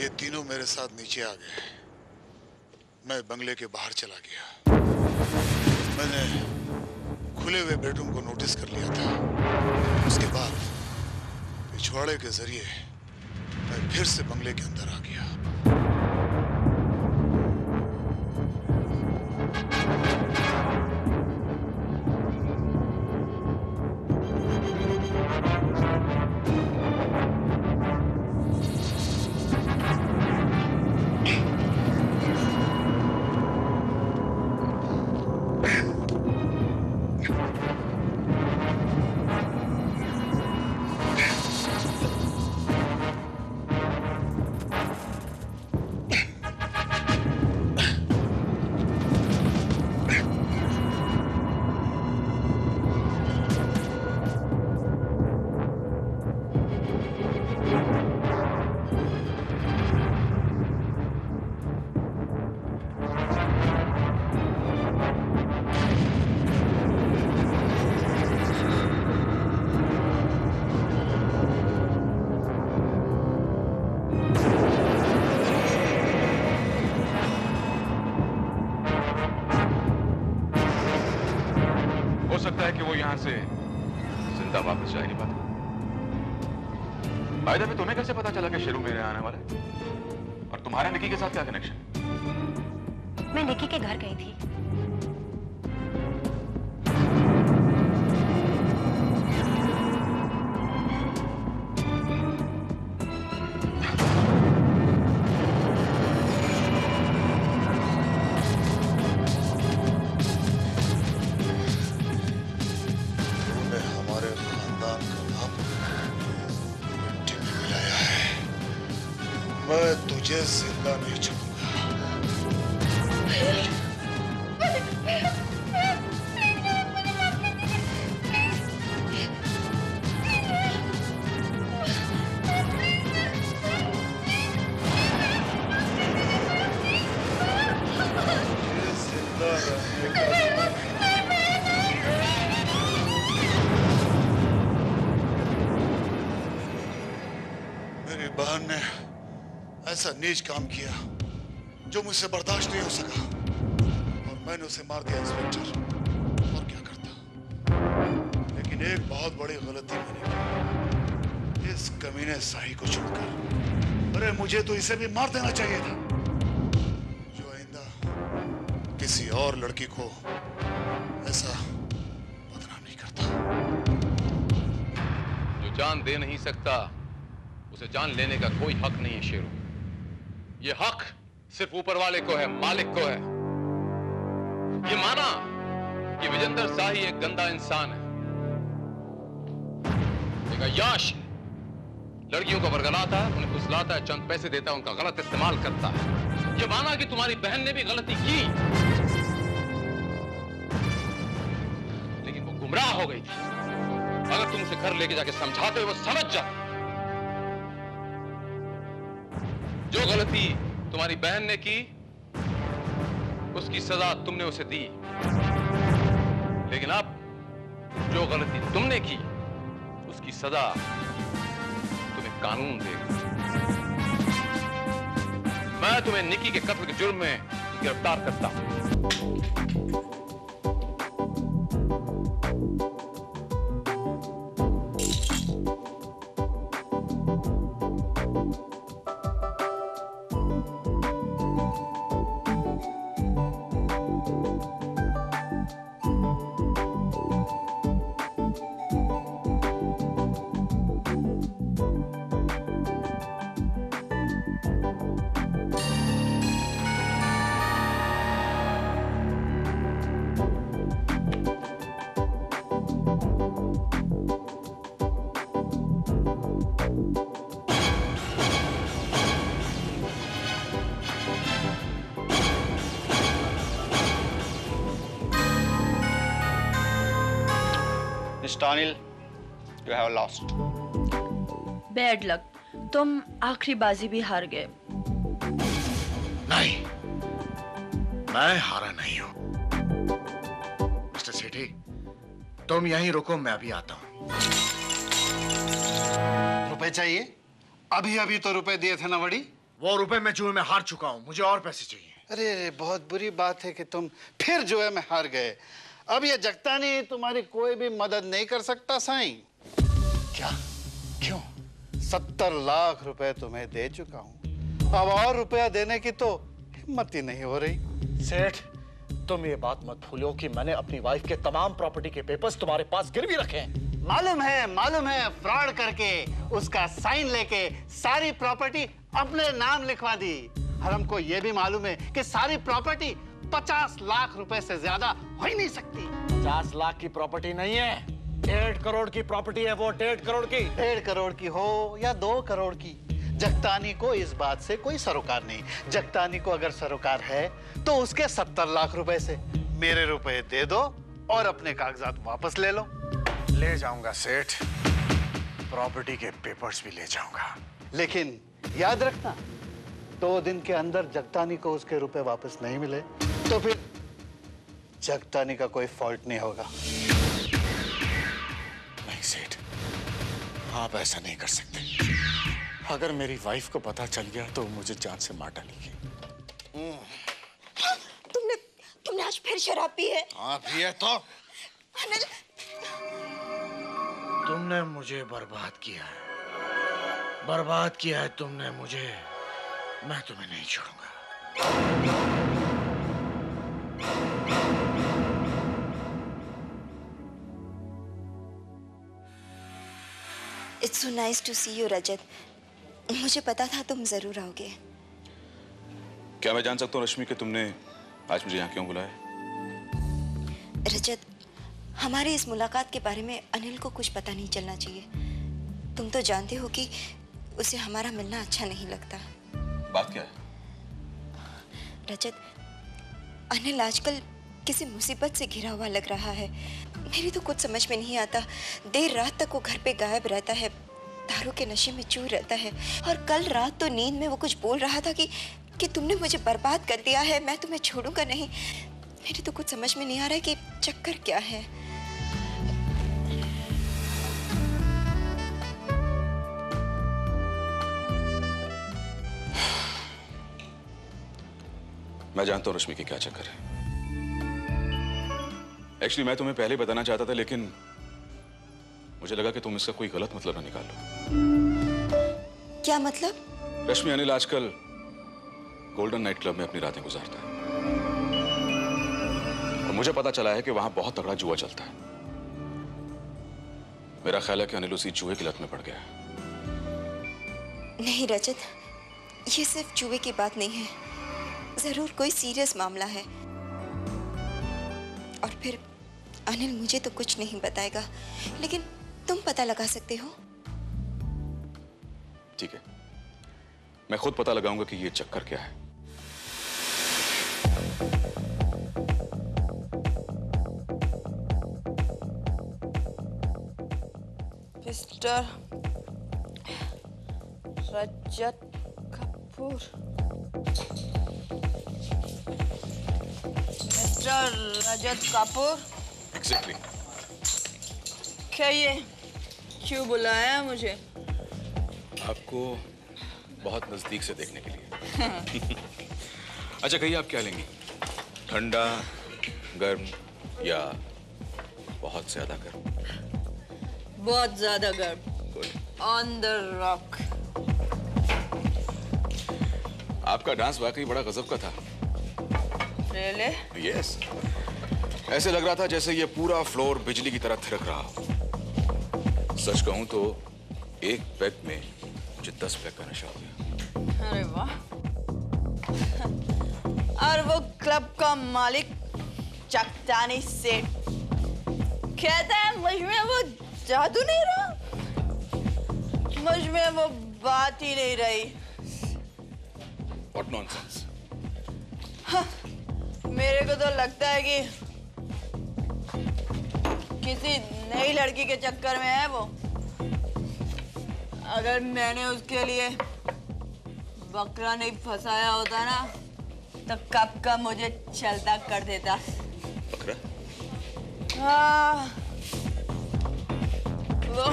ये तीनों मेरे साथ नीचे आ गए। मैं बंगले के बाहर चला गया। मैंने खुले हुए बेडरूम को नोटिस कर लिया था। उसके बाद पिछवाड़े के जरिए मैं फिर से बंगले के अंदर आ गया। से जिंदा वापस जा ही नहीं पाता। फायदा भी तुम्हें कैसे पता चला कि शेरू मेरे आने वाला है? और तुम्हारा निकी के साथ क्या कनेक्शन? मैं निकी के घर गई थी। तुझे जिंदा नहीं छोड़ूंगा। जिंदा रहने का बहन ने ऐसा नीच काम किया जो मुझसे बर्दाश्त नहीं हो सका और मैंने उसे मार दिया इंस्पेक्टर। और क्या करता, लेकिन एक बहुत बड़ी गलती मैंने की, इस कमीने साही को छोड़कर। अरे मुझे तो इसे भी मार देना चाहिए था, जो आइंदा किसी और लड़की को ऐसा बदनाम नहीं करता। जो जान दे नहीं सकता उसे जान लेने का कोई हक नहीं है शेरू। ये हक सिर्फ ऊपर वाले को है, मालिक को है। ये माना कि विजेंद्र शाही एक गंदा इंसान है, एक अय्याश है, लड़कियों को बरगलाता है, उन्हें फुसलाता है, चंद पैसे देता है, उनका गलत इस्तेमाल करता है। ये माना कि तुम्हारी बहन ने भी गलती की, लेकिन वो गुमराह हो गई थी। अगर तुम उसे घर लेके जाके समझाते हो वो समझ जाती। जो गलती तुम्हारी बहन ने की उसकी सजा तुमने उसे दी, लेकिन अब जो गलती तुमने की उसकी सजा तुम्हें कानून देगा। मैं तुम्हें निकी के कत्ल के जुर्म में गिरफ्तार करता हूं। Mr. Anil, you have lost. Bad luck, तुम आखिरी बाजी भी हार गए। नहीं, मैं हारा नहीं हूं। मिस्टर सेठी, तुम यहीं रुको, मैं अभी आता हूं। रुपए चाहिए? अभी अभी तो रुपए दिए थे ना वड़ी। वो रुपए मैं जुए में हार चुका हूं, मुझे और पैसे चाहिए। अरे बहुत बुरी बात है कि तुम फिर जुए में हार गए। अब ये जगतानी तुम्हारी कोई भी मदद नहीं कर सकता साईं। क्या? क्यों? 70 लाख रुपए तुम्हें दे चुका हूं, अब और रुपया देने की तो हिम्मत ही नहीं हो रही। सेठ, तुम ये बात मत भूलो कि मैंने अपनी वाइफ के तमाम प्रॉपर्टी के पेपर्स तुम्हारे पास गिरवी रखे हैं। मालूम है, फ्रॉड करके उसका साइन लेके सारी प्रॉपर्टी अपने नाम लिखवा दी। और हमको ये भी मालूम है कि सारी प्रॉपर्टी 50 लाख रुपए से ज्यादा हो ही नहीं सकती। 50 लाख की प्रॉपर्टी नहीं है, 1.5 करोड़ की प्रॉपर्टी है वो। 1.5 करोड़ की। 1.5 करोड़ की हो या 2 करोड़ की, जगतानी को इस बात से कोई सरोकार नहीं। जगतानी को अगर सरोकार है तो उसके 70 लाख रुपए से मेरे रुपए दे दो और अपने कागजात वापस ले लो। ले जाऊंगा सेठ, प्रॉपर्टी के पेपर्स भी ले जाऊंगा। लेकिन याद रखना, 2 दिन के अंदर जगतानी को उसके रुपए वापस नहीं मिले तो फिर जगतानी का कोई फॉल्ट नहीं होगा। नहीं सेठ, आप ऐसा नहीं कर सकते। अगर मेरी वाइफ को पता चल गया तो मुझे जान से मार डालेगी। तुमने आज फिर शराब पी है? हाँ पिए तो। अनिल, तुमने मुझे बर्बाद किया है, बर्बाद किया है तुमने मुझे। मैं तुम्हें नहीं छोड़ूंगा। It's so nice to see you, रजत। मुझे पता था तुम जरूर आओगे। क्या मैं जान सकता हूँ रश्मि कि तुमने आज मुझे यहाँ क्यों बुलाया? रजत, हमारी इस मुलाकात के बारे में अनिल को कुछ पता नहीं चलना चाहिए। तुम तो जानते हो कि उसे हमारा मिलना अच्छा नहीं लगता। बात क्या है? रजत, अनिल आजकल किसी मुसीबत से घिरा हुआ लग रहा है। मेरी तो कुछ समझ में नहीं आता। देर रात तक वो घर पे गायब रहता है, दारू के नशे में चूर रहता है। और कल रात तो नींद में वो कुछ बोल रहा था कि तुमने मुझे बर्बाद कर दिया है, मैं तुम्हें छोड़ूंगा नहीं। मेरी तो कुछ समझ में नहीं आ रहा है कि चक्कर क्या है। मैं जानता हूं रश्मि की क्या चक्कर है। एक्चुअली मैं तुम्हें पहले बताना चाहता था, लेकिन मुझे लगा कि तुम इसका कोई गलत मतलब ना निकाल लो। क्या मतलब? रश्मि अनिल आजकल गोल्डन नाइट क्लब में अपनी रातें गुजारता है और मुझे पता चला है कि वहां बहुत तगड़ा जुआ चलता है। मेरा ख्याल है कि अनिल उसी जुए की लत में पड़ गया है। नहीं रजत, ये सिर्फ जुए की बात नहीं है, जरूर कोई सीरियस मामला है। और फिर अनिल मुझे तो कुछ नहीं बताएगा, लेकिन तुम पता लगा सकते हो। ठीक है, मैं खुद पता लगाऊंगा कि ये चक्कर क्या है। मिस्टर रजत कपूर, मिस्टर रजत कपूर। एग्जैक्टली। क्या ये क्यों बुलाया है मुझे? आपको बहुत नजदीक से देखने के लिए। अच्छा कहिए, आप क्या लेंगी? ठंडा, गर्म या बहुत ज्यादा गर्म? बहुत ज्यादा गर्म। On the rock. आपका डांस वाकई बड़ा गजब का था। Really? यस, ऐसे लग रहा था जैसे ये पूरा फ्लोर बिजली की तरह थिरक रहा हो। सच कहूं तो एक पैग में मुझे 10 पैग का नशा हो गया। अरे वाह। और वो क्लब का मालिक चकतानी सेठ कहता है मुझ में वो जादू नहीं रहा, मुझ में वो बात ही नहीं रही। What nonsense? मेरे को तो लगता है कि किसी नई लड़की के चक्कर में है वो। अगर मैंने उसके लिए बकरा नहीं फंसाया होता ना, तो कब का मुझे चलता कर देता। बकरा? हाँ, वो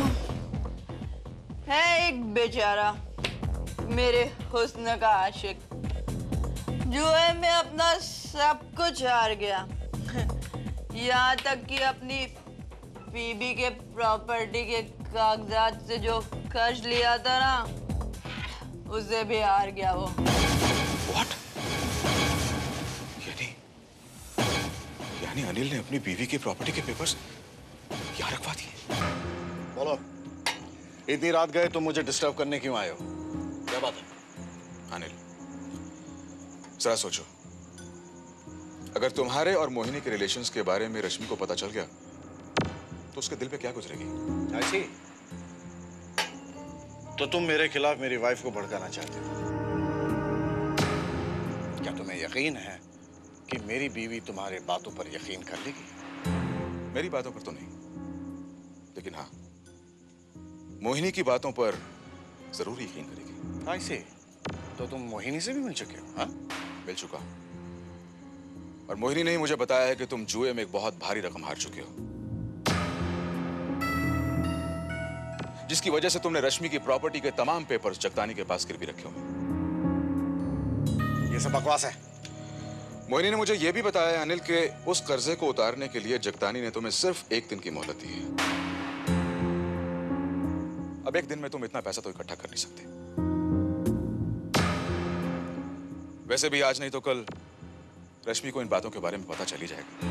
है एक बेचारा मेरे हुस्न का आशिक, जुए में अपना सब कुछ हार गया, यहाँ तक कि अपनी बीबी के प्रॉपर्टी के कागजात से जो कर्ज लिया था ना, उसे भी हार गया वो। What? यानी अनिल ने अपनी बीवी की प्रॉपर्टी के पेपर्स यहाँ रखवा दिए? बोलो, इतनी रात गए तो मुझे डिस्टर्ब करने क्यों आए हो? क्या बात है? अनिल, जरा सोचो, अगर तुम्हारे और मोहिनी के रिलेशंस के बारे में रश्मि को पता चल गया तो उसके दिल पे क्या गुजरेगी? ऐसी? तो तुम मेरे खिलाफ मेरी वाइफ को भड़काना चाहते हो? क्या तुम्हें यकीन है कि मेरी बीवी तुम्हारे बातों पर यकीन कर लेगी? मेरी बातों पर तो नहीं, लेकिन हाँ, मोहिनी की बातों पर जरूर यकीन करेगी। ऐसे? तो तुम मोहिनी से भी मिल चुके हो? हाँ? मिल चुका हूं, और मोहिनी ने ही मुझे बताया है कि तुम जुए में एक बहुत भारी रकम हार चुके हो, जिसकी वजह से तुमने रश्मि की प्रॉपर्टी के तमाम पेपर्स जगतानी के पास गिरवी रखे हुए। ये सब बकवास है। मोहिनी ने मुझे यह भी बताया अनिल के उस कर्जे को उतारने के लिए जगतानी ने तुम्हें सिर्फ 1 दिन की मोहलत दी है। अब 1 दिन में तुम इतना पैसा तो इकट्ठा कर नहीं सकते। वैसे भी आज नहीं तो कल रश्मि को इन बातों के बारे में पता चल ही जाएगा।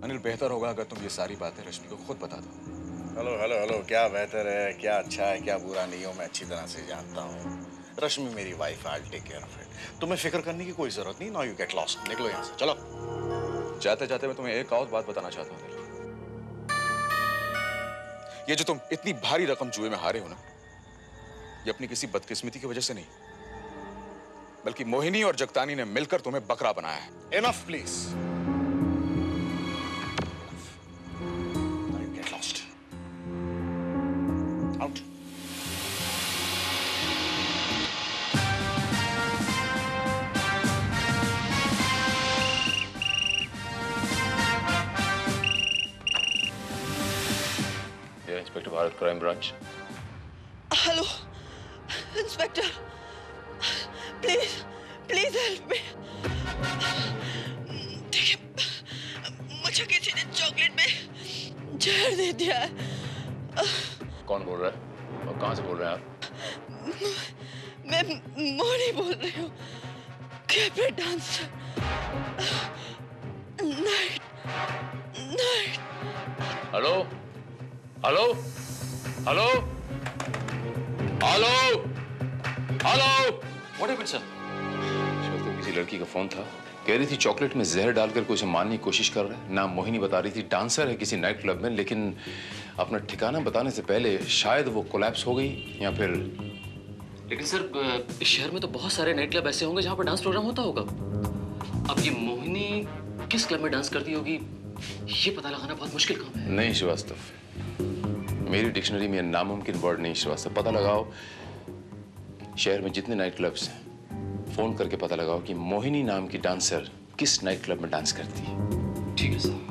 अनिल, बेहतर होगा अगर तुम ये सारी बातें रश्मि को खुद बता दो। हेलो हेलो हेलो, क्या बेहतर है, क्या अच्छा है, क्या बुरा नहीं हो, मैं अच्छी तरह से जानता हूँ। रश्मि मेरी wife, I will take care of it. तुम्हें फिक्र करने की कोई जरूरत नहीं। Now you get lost. निकलो यहाँ से, चलो। जाते जाते मैं तुम्हें एक और बात बताना चाहता हूँ। ये जो तुम इतनी भारी रकम जुए में हारे हो ना, ये अपनी किसी बदकिस्मती की वजह से नहीं, बल्कि मोहिनी और जगतानी ने मिलकर तुम्हें बकरा बनाया है। Enough, please. Now you get lost. Out. Inspector Bharat crime branch. Hello inspector, please please help me. देखिए, मुझे किसी ने चॉकलेट में जहर दे दिया है। कौन बोल रहा है और कहां से बोल रहे हैं आप? मैं मोनी बोल रही हूँ, cabaret dancer. Night night. Hello hello hello hello hello. What happened sir? शायद तो किसी लड़की का फोन था, कह रही थी चॉकलेट में जहर डालकर के उसे मारने की कोशिश कर रहा है। नाम मोहिनी बता रही थी, डांसर है किसी नाइट क्लब में, लेकिन अपना ठिकाना बताने से पहले शायद वो कोलैप्स हो गई या फिर। लेकिन सर, इस शहर में तो बहुत सारे नाइट क्लब ऐसे होंगे जहाँ पर डांस प्रोग्राम होता होगा। अब ये मोहिनी किस क्लब में डांस करती होगी, ये पता लगाना बहुत मुश्किल काम है। नहीं श्रीवास्तव, मेरी डिक्शनरी में नामुमकिन वर्ड नहीं श्रीवास्तव। पता लगाओ शहर में जितने नाइट क्लब्स हैं, फोन करके पता लगाओ कि मोहिनी नाम की डांसर किस नाइट क्लब में डांस करती है। ठीक है सर।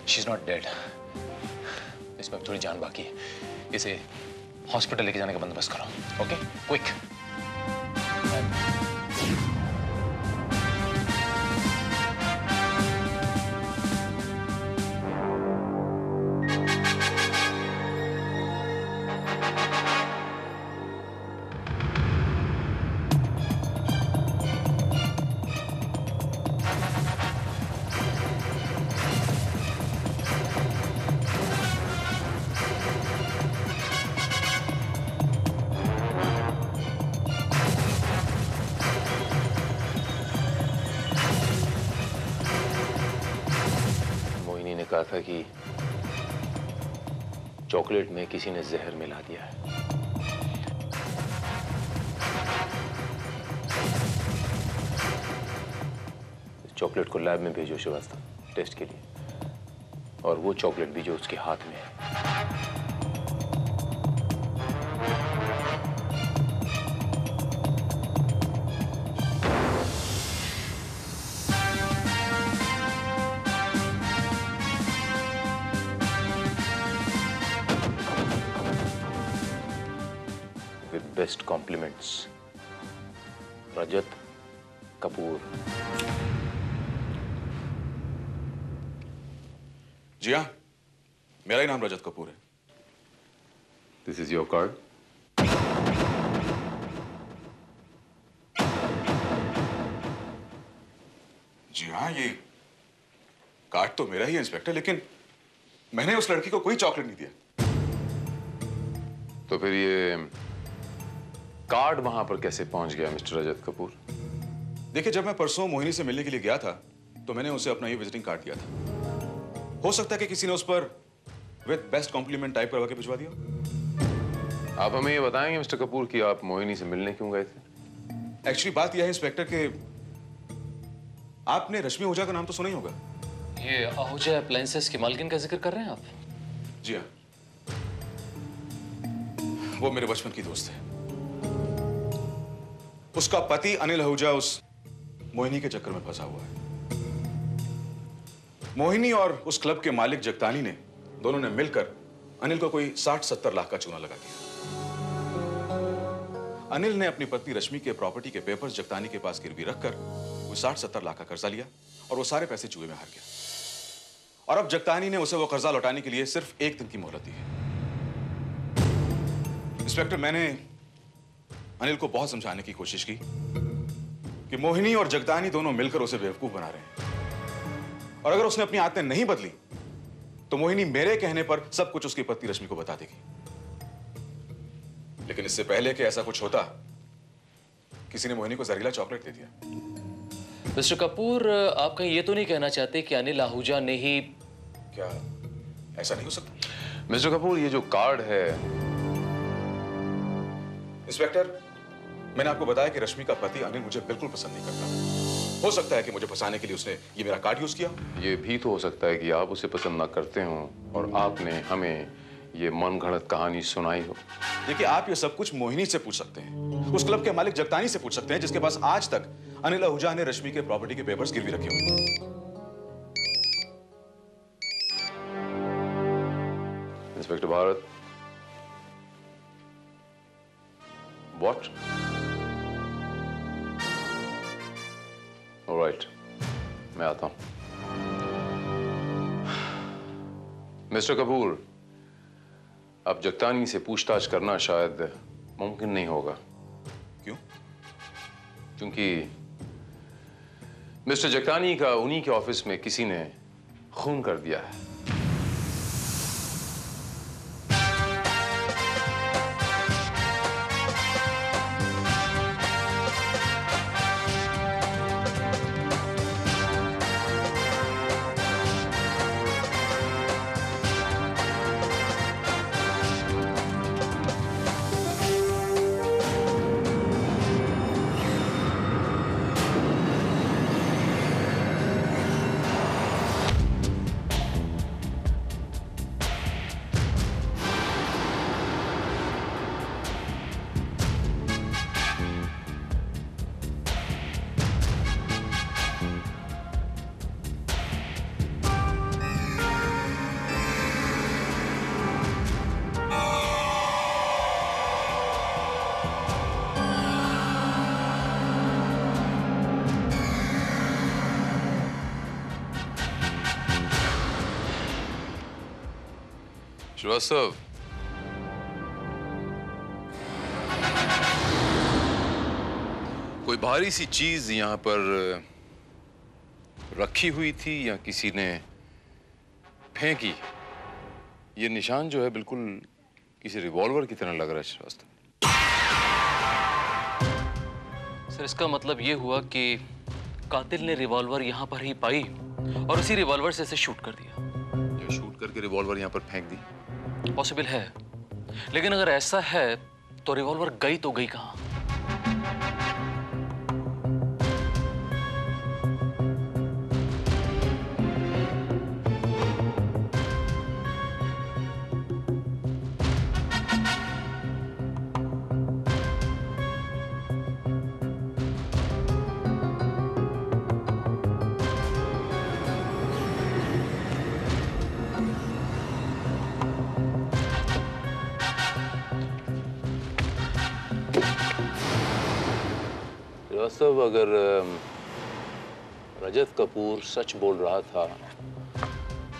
She's not dead. इसमें थोड़ी जान बाकी है, इसे हॉस्पिटल लेके जाने का बंदोबस्त करो। Okay, quick. कहा था कि चॉकलेट में किसी ने जहर मिला दिया है। चॉकलेट को लैब में भेजो श्रीवास्तव, टेस्ट के लिए, और वो चॉकलेट भी जो उसके हाथ में है। Best compliments, Rajat Kapoor. जी हाँ, मेरा ही नाम रजत कपूर है। This is your card. जी हाँ, ये कार्ड तो मेरा ही है इंस्पेक्टर, लेकिन मैंने उस लड़की को कोई चॉकलेट नहीं दिया। तो फिर ये कार्ड वहां पर कैसे पहुंच गया मिस्टर रजत कपूर? देखिए, जब मैं परसों मोहिनी से मिलने के लिए गया था तो मैंने उसे अपना ये विजिटिंग कार्ड दिया था। हो सकता है कि किसी ने उस पर विद बेस्ट कॉम्प्लीमेंट टाइप करवा के भिजवा दिया। आप हमें ये बताएंगे मिस्टर कपूर कि आप मोहिनी से मिलने क्यों गए थे? एक्चुअली बात यह है इंस्पेक्टर कि आपने रश्मि आहूजा का नाम तो सुना ही होगा। ये आहूजा अप्लायंसेस की मालकिन का जिक्र कर रहे हैं आप? जी हाँ, वो मेरे बचपन की दोस्त है। उसका पति अनिल आहूजा उस मोहिनी के चक्कर में फंसा हुआ है। मोहिनी और उस क्लब के मालिक जगतानी ने दोनों ने मिलकर अनिल को कोई 60-70 लाख का चूना लगा दिया। अनिल ने अपनी पत्नी रश्मि के प्रॉपर्टी के पेपर्स जगतानी के पास गिरवी रखकर वो 60-70 लाख का कर्जा लिया और वो सारे पैसे जुए में हार गया। और अब जगतानी ने उसे वो कर्जा लौटाने के लिए सिर्फ 1 दिन की मोहलत दी है। इंस्पेक्टर, मैंने अनिल को बहुत समझाने की कोशिश की कि मोहिनी और जगतानी दोनों मिलकर उसे बेवकूफ बना रहे हैं, और अगर उसने अपनी आदतें नहीं बदली तो मोहिनी मेरे कहने पर सब कुछ उसकी पत्नी रश्मि को बता देगी। लेकिन इससे पहले कि ऐसा कुछ होता, किसी ने मोहिनी को जहरीला चॉकलेट दे दिया। मिस्टर कपूर, आप कहीं ये तो नहीं कहना चाहते कि अनिल आहूजा ने ही? क्या ऐसा नहीं हो सकता? मिस्टर कपूर, ये जो कार्ड है। इंस्पेक्टर, मैंने आपको बताया कि रश्मि का पति अनिल मुझे बिल्कुल पसंद नहीं करता, हो सकता है कि मुझे फंसाने के लिए उसने ये मेरा कार्ड यूज किया। ये भी तो हो सकता है कि आप उसे पसंद ना करते हो और आपने हमें ये मनगढ़ंत कहानी सुनाई हो। देखिए, आप ये सब कुछ मोहिनी से पूछ सकते हैं, उस क्लब के मालिक जगतानी से पूछ सकते हैं जिसके पास आज तक अनिल आहूजा ने रश्मि के प्रॉपर्टी के पेपर्स गिरवी रखे हुए। Inspector Bharat, what? ऑलराइट, मैं आता हूं। मिस्टर कपूर, अब जगतानी से पूछताछ करना शायद मुमकिन नहीं होगा। क्यों? क्योंकि मिस्टर जगतानी का उन्हीं के ऑफिस में किसी ने खून कर दिया है। श्रीवास्तव, कोई भारी सी चीज यहां पर रखी हुई थी या किसी ने फेंकी? ये निशान जो है बिल्कुल किसी रिवॉल्वर की तरह लग रहा है श्रीवास्तव। सर, इसका मतलब ये हुआ कि कातिल ने रिवॉल्वर यहां पर ही पाई और उसी रिवॉल्वर से इसे शूट कर दिया। या शूट करके रिवॉल्वर यहां पर फेंक दी? पॉसिबल है, लेकिन अगर ऐसा है तो रिवॉल्वर गई तो गई कहां? श्रीवास्तव, अगर रजत कपूर सच बोल रहा था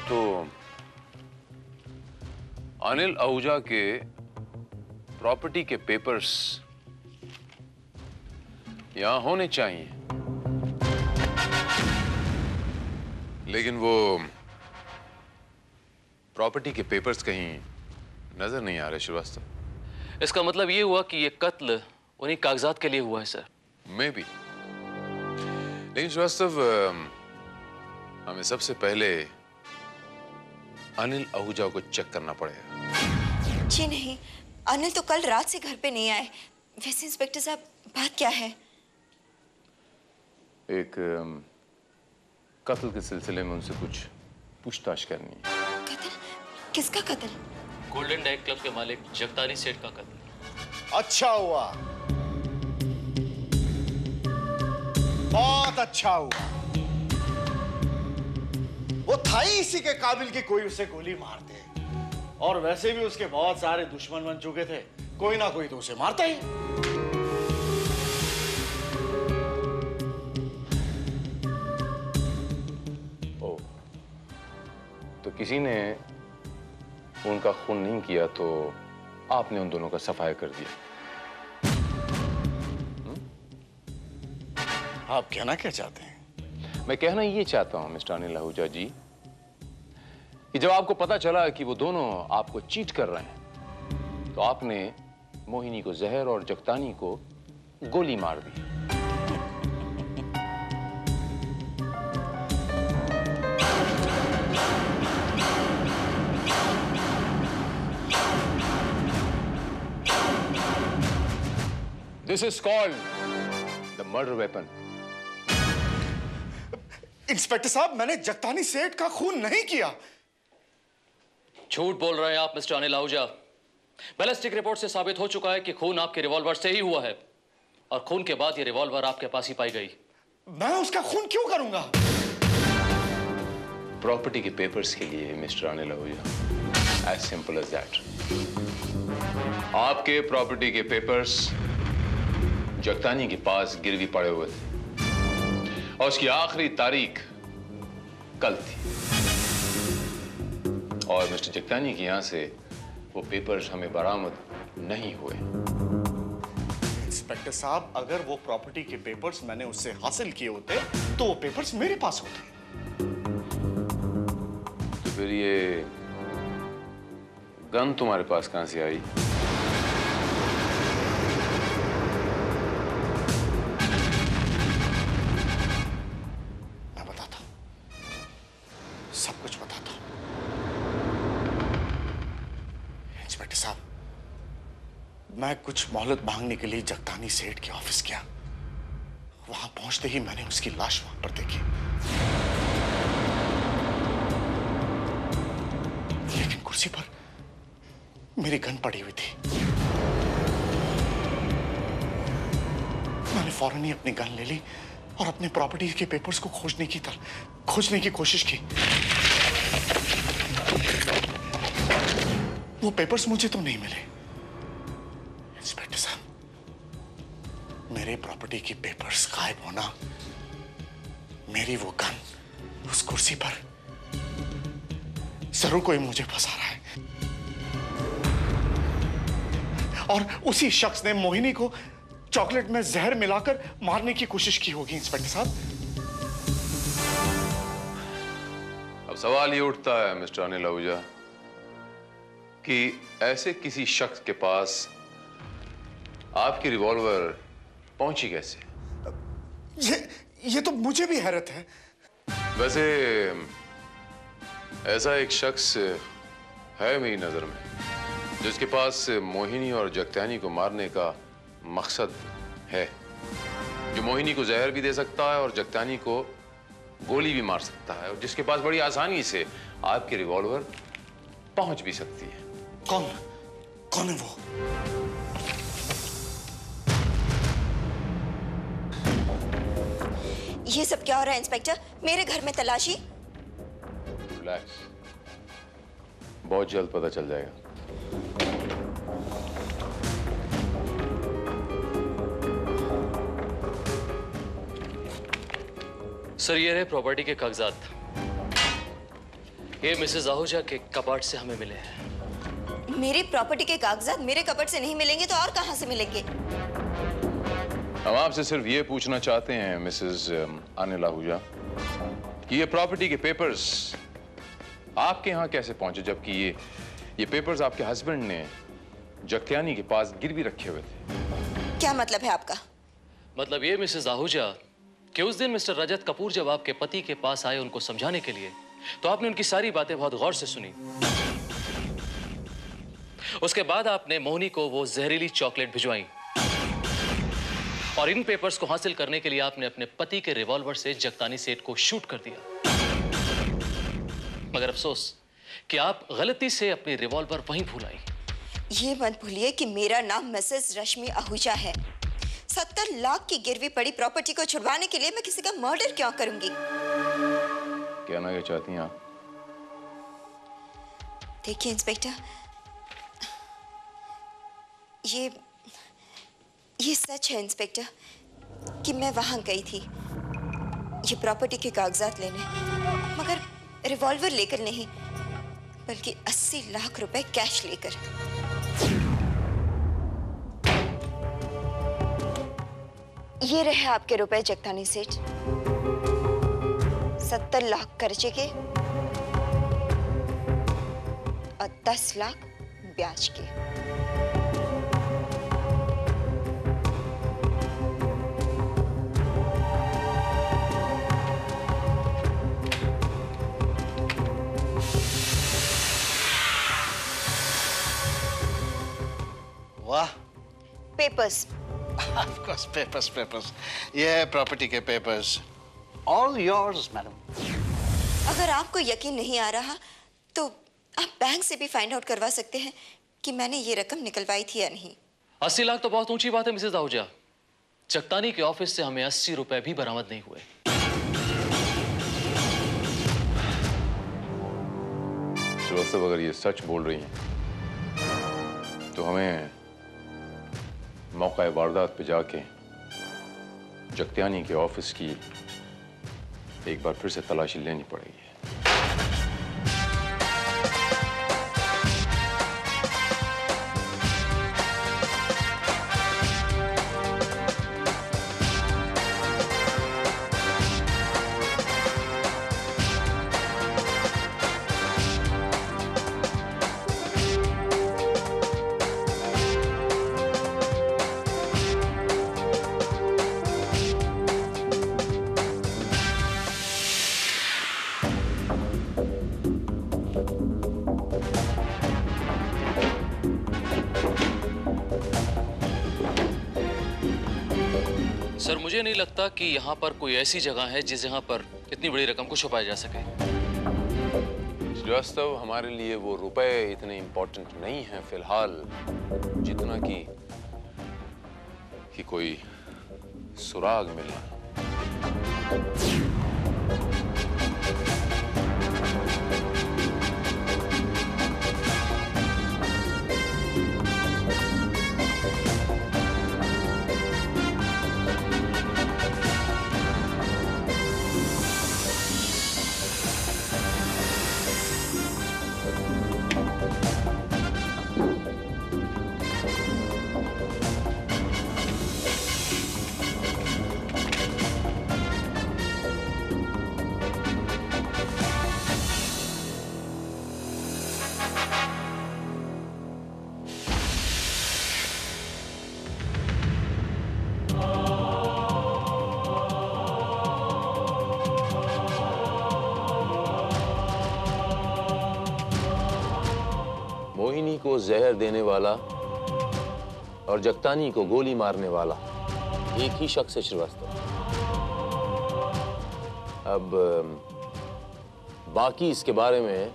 तो अनिल आहूजा के प्रॉपर्टी के पेपर्स यहां होने चाहिए, लेकिन वो प्रॉपर्टी के पेपर्स कहीं नजर नहीं आ रहे श्रीवास्तव। इसका मतलब ये हुआ कि ये कत्ल उन्हीं कागजात के लिए हुआ है सर। मे बी, लेकिन श्रीवास्तव हमें सबसे पहले अनिल आहूजा को चेक करना पड़ेगा। जी नहीं, अनिल तो कल रात से घर पे नहीं आए। वैसे इंस्पेक्टर साहब, बात क्या है? एक कत्ल के सिलसिले में उनसे कुछ पूछताछ करनी है। कत्ल? किसका कत्ल? गोल्डन डाइक क्लब के मालिक जगतानी सेठ का कत्ल। अच्छा हुआ, बहुत अच्छा हुआ। वो था ही इसी के काबिल कि कोई उसे गोली मार दे, और वैसे भी उसके बहुत सारे दुश्मन बन चुके थे, कोई ना कोई तो उसे मारता ही। ओ, तो किसी ने उनका खून नहीं किया तो आपने उन दोनों का सफाया कर दिया। आप कहना क्या चाहते हैं? मैं कहना ये चाहता हूं मिस्टर अनिल आहूजा जी कि जब आपको पता चला कि वो दोनों आपको चीट कर रहे हैं तो आपने मोहिनी को जहर और जगतानी को गोली मार दी। This is called the murder weapon. Inspector साहब, मैंने जगतानी सेठ का खून नहीं किया। झूठ बोल रहे हैं आप mister Anil Ahuja. Ballistic report से साबित हो चुका है कि खून आपके रिवॉल्वर से ही हुआ है और खून के बाद ये रिवॉल्वर आपके पास ही पाई गई। मैं उसका खून क्यों करूंगा? प्रॉपर्टी के पेपर्स के लिए mister Anil Ahuja, as simple as that. आपके प्रॉपर्टी के पेपर्स जगतानी के पास गिरवी पड़े हुए थे और उसकी आखिरी तारीख कल थी और मिस्टर जगतानी के यहां से वो पेपर्स हमें बरामद नहीं हुए। इंस्पेक्टर साहब, अगर वो प्रॉपर्टी के पेपर्स मैंने उससे हासिल किए होते तो वो पेपर्स मेरे पास होते। तो फिर ये गन तुम्हारे पास कहां से आई? मैं बताता हूं, सब कुछ बताता हूं। इंस्पेक्टर साहब, मैं कुछ मोहलत मांगने के लिए जगतानी सेठ के ऑफिस गया। वहां पहुंचते ही मैंने उसकी लाश वहां पर देखी, लेकिन कुर्सी पर मेरी गन पड़ी हुई थी। मैंने फौरन ही अपनी गन ले ली और अपने प्रॉपर्टी के पेपर्स को खोजने की कोशिश की। वो पेपर्स मुझे तो नहीं मिले। इंस्पेक्टर साहब, मेरे प्रॉपर्टी की पेपर्स गायब होना, मेरी वो गन उस कुर्सी पर, जरूर कोई मुझे फंसा रहा है। और उसी शख्स ने मोहिनी को चॉकलेट में जहर मिलाकर मारने की कोशिश की होगी। इंस्पेक्टर साहब, अब सवाल ये उठता है मिस्टर अनिल आहूजा कि ऐसे किसी शख्स के पास आपकी रिवॉल्वर पहुंची कैसे? ये तो मुझे भी हैरत है। वैसे ऐसा एक शख्स है मेरी नजर में जिसके पास मोहिनी और जगतानी को मारने का मकसद है, जो मोहिनी को जहर भी दे सकता है और जगतानी को गोली भी मार सकता है और जिसके पास बड़ी आसानी से आपकी रिवॉल्वर पहुंच भी सकती है। कौन है वो? ये सब क्या हो रहा है इंस्पेक्टर? मेरे घर में तलाशी? रिलैक्स, बहुत जल्द पता चल जाएगा। सर, ये रहे प्रॉपर्टी के कागजात। ये मिसेस आहूजा के कपाट से हमें मिले हैं। मेरी प्रॉपर्टी के कागजात मेरे कपट से नहीं मिलेंगे तो और कहां से मिलेंगे? हम आपसे सिर्फ ये पूछना चाहते हैं मिसेस अनिल आहूजा कि ये प्रॉपर्टी के पेपर्स आपके यहाँ कैसे पहुंचे, जबकि ये पेपर्स आपके हस्बैंड ने जगतानी के पास गिरवी रखे हुए थे। क्या मतलब है आपका? मतलब ये मिसेस आहूजा कि उस दिन मिस्टर रजत कपूर जब आपके पति के पास आए उनको समझाने के लिए, तो आपने उनकी सारी बातें बहुत गौर से सुनी। उसके बाद आपने मोहिनी को वो जहरीली चॉकलेट भिजवाई और इन पेपर्स को हासिल करने के लिए आपने अपने पति के रिवॉल्वर से जगतानी सेठ को शूट कर दिया। मगर अफसोस कि आप गलती से अपनी रिवॉल्वर वहीं भूल आई। ये मत भूलिए कि मेरा नाम मिसेस रश्मि आहूजा है। 70 लाख की गिरवी पड़ी प्रॉपर्टी को छुड़वाने के लिए मैं किसी का मर्डर क्यों करूंगी? कहना क्या चाहती हैं आप? देखिए इंस्पेक्टर, ये सच है इंस्पेक्टर कि मैं वहां गई थी ये प्रॉपर्टी के कागजात लेने, मगर रिवॉल्वर लेकर नहीं बल्कि 80 लाख रुपए कैश लेकर। ये रहे आपके रुपए जगतानी सेठ, 70 लाख कर्जे के और 10 लाख ब्याज के। वाह, पेपर्स। Of course papers. ये है प्रॉपर्टी के पेपर्स। All yours madam. अगर आपको यकीन नहीं आ रहा तो आप बैंक से भी फाइंड आउट करवा सकते हैं कि मैंने ये रकम निकलवाई थी या नहीं। 80 लाख तो बहुत ऊंची बात है मिसेस आहूजा। जगतानी के ऑफिस से हमें 80 रुपए भी बरामद नहीं हुए। श्रीवास्तव, अगर ये सच बोल रही हैं तो हमें मौका वारदात पे जाके जगत्यानी के ऑफिस की एक बार फिर से तलाशी लेनी पड़ेगी। सर, मुझे नहीं लगता कि यहाँ पर कोई ऐसी जगह है जिस जगह पर इतनी बड़ी रकम को छुपाया जा सके। श्रीवास्तव, हमारे लिए वो रुपए इतने इम्पोर्टेंट नहीं हैं फिलहाल, जितना कि कोई सुराग मिलना। मोहिनी को जहर देने वाला और जगतानी को गोली मारने वाला एक ही शख्स है श्रीवास्तव। अब बाकी इसके बारे में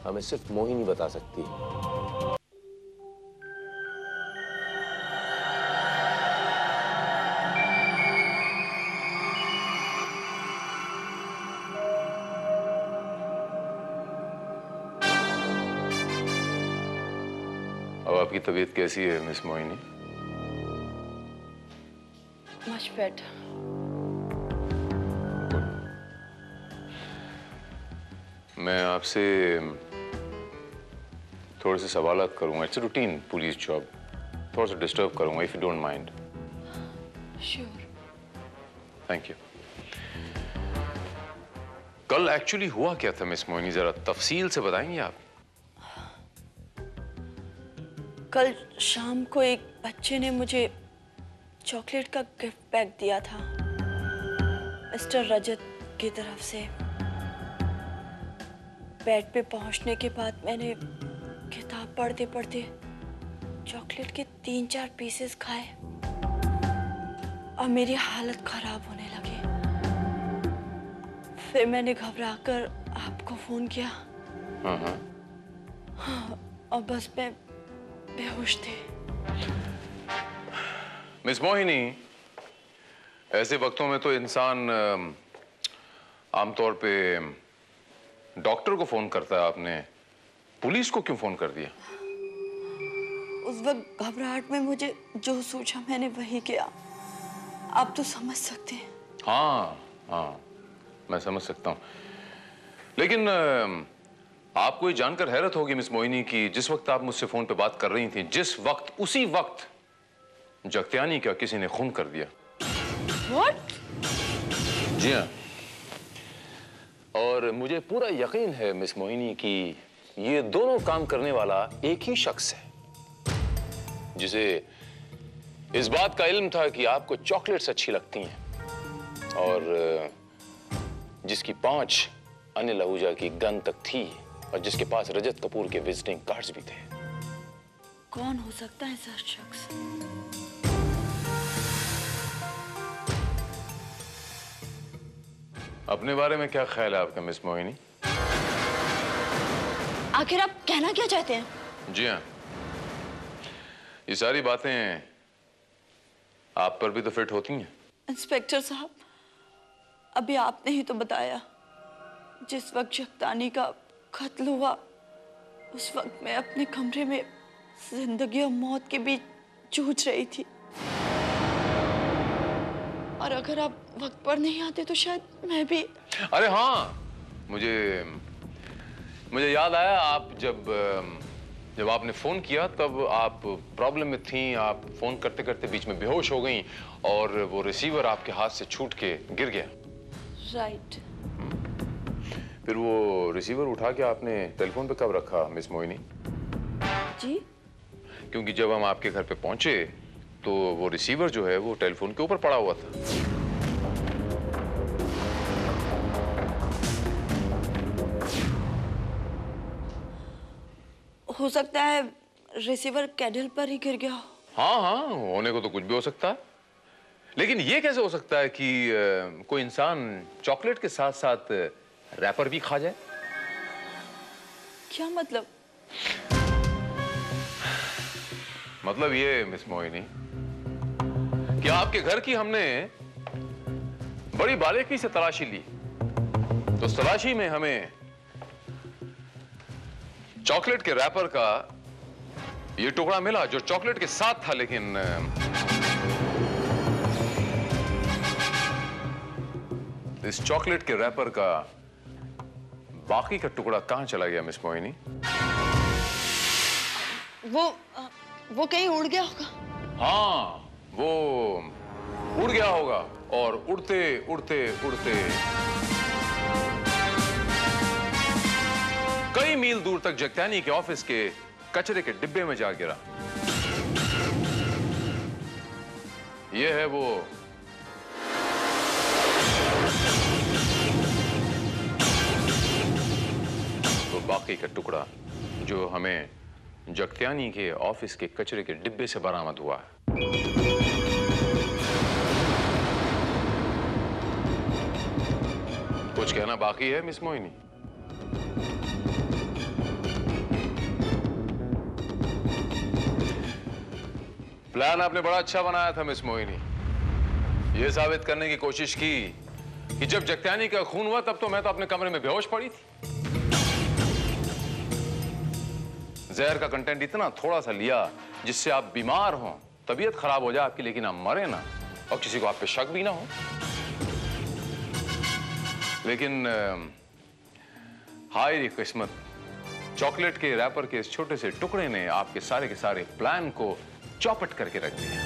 हमें सिर्फ मोहिनी बता सकती है। अब आपकी तबीयत कैसी है मिस मोहिनी? Much better. मैं आपसे थोड़े से सवालात करूंगा। It's routine police job. थोड़ा सा डिस्टर्ब करूंगा if you don't mind. Sure. Thank you. कल एक्चुअली हुआ क्या था मिस मोहिनी, जरा तफसील से बताएंगी आप? कल शाम को एक बच्चे ने मुझे चॉकलेट का गिफ्ट पैक दिया था मिस्टर रजत की तरफ से। बेड पे पहुंचने के बाद मैंने किताब पढ़ते पढ़ते चॉकलेट के 3-4 पीसेस खाए और मेरी हालत खराब होने लगी। फिर मैंने घबराकर आपको फोन किया। हाँ, और बस मैं बेहोश थे। मिस मोहिनी, ऐसे वक्तों में तो इंसान आमतौर पे डॉक्टर को फोन करता है। आपने पुलिस को क्यों फोन कर दिया? उस वक्त घबराहट में मुझे जो सोचा मैंने वही किया। आप तो समझ सकते हैं। हाँ, मैं समझ सकता हूँ। लेकिन आपको ये जानकर हैरत होगी मिस मोहिनी कि जिस वक्त आप मुझसे फोन पे बात कर रही थी, जिस वक्त उसी वक्त जगत्यानी का किसी ने खून कर दिया। What? जी हाँ। और मुझे पूरा यकीन है मिस मोहिनी कि ये दोनों काम करने वाला एक ही शख्स है, जिसे इस बात का इल्म था कि आपको चॉकलेट्स अच्छी लगती हैं और जिसकी 5 अनिल आहूजा की गन तक थी और जिसके पास रजत कपूर के विजिटिंग कार्ड्स भी थे। कौन हो सकता है ऐसा शख्स? अपने बारे में क्या ख्याल है आपका मिस मोहिनी? आखिर आप कहना क्या चाहते हैं? जी हाँ, ये सारी बातें आप पर भी तो फिट होती हैं। इंस्पेक्टर साहब, अभी आपने ही तो बताया जिस वक्त जगतानी का कत्ल हुआ उस वक्त मैं अपने कमरे में जिंदगी और मौत के बीच जूझ रही थी, और अगर आप वक्त पर नहीं आते तो शायद मैं भी। अरे हाँ, मुझे याद आया, आप जब आपने फोन किया तब आप प्रॉब्लम में थीं। आप फोन करते करते बीच में बेहोश हो गईं और वो रिसीवर आपके हाथ से छूट के गिर गया। राइट। फिर वो रिसीवर उठा के आपने टेलीफोन पे कब रखा मिस मोहिनी? जी? क्योंकि जब हम आपके घर पे पहुंचे तो वो रिसीवर जो है वो टेलीफोन के ऊपर पड़ा हुआ था। हो सकता है रिसीवर कैडल पर ही गिर गया। हाँ हाँ, होने को तो कुछ भी हो सकता है, लेकिन ये कैसे हो सकता है कि कोई इंसान चॉकलेट के साथ साथ रैपर भी खा जाए? क्या मतलब? मतलब ये मिस मोहिनी कि आपके घर की हमने बड़ी बारीकी से तलाशी ली, तो उस तलाशी में हमें चॉकलेट के रैपर का ये टुकड़ा मिला जो चॉकलेट के साथ था, लेकिन इस चॉकलेट के रैपर का बाकी का टुकड़ा कहां चला गया मिस मोहिनी? वो कहीं उड़ गया होगा। हाँ, वो उड़ गया होगा, और उड़ते उड़ते उड़ते कई मील दूर तक जगतानी के ऑफिस के कचरे के डिब्बे में जा गिरा। यह है वो बाकी का टुकड़ा जो हमें जगतानी के ऑफिस के कचरे के डिब्बे से बरामद हुआ है। कुछ कहना बाकी है मिस मोहिनी? प्लान आपने बड़ा अच्छा बनाया था मिस मोहिनी। यह साबित करने की कोशिश की कि जब जगतानी का खून हुआ तब तो मैं तो अपने कमरे में बेहोश पड़ी थी। जहर का कंटेंट इतना थोड़ा सा लिया जिससे आप बीमार हो, तबीयत खराब हो जाए आपकी, लेकिन आप मरे ना और किसी को आप पे शक भी ना हो। लेकिन हाय किस्मत, चॉकलेट के रैपर के इस छोटे से टुकड़े ने आपके सारे के सारे प्लान को चौपट करके रख दिया।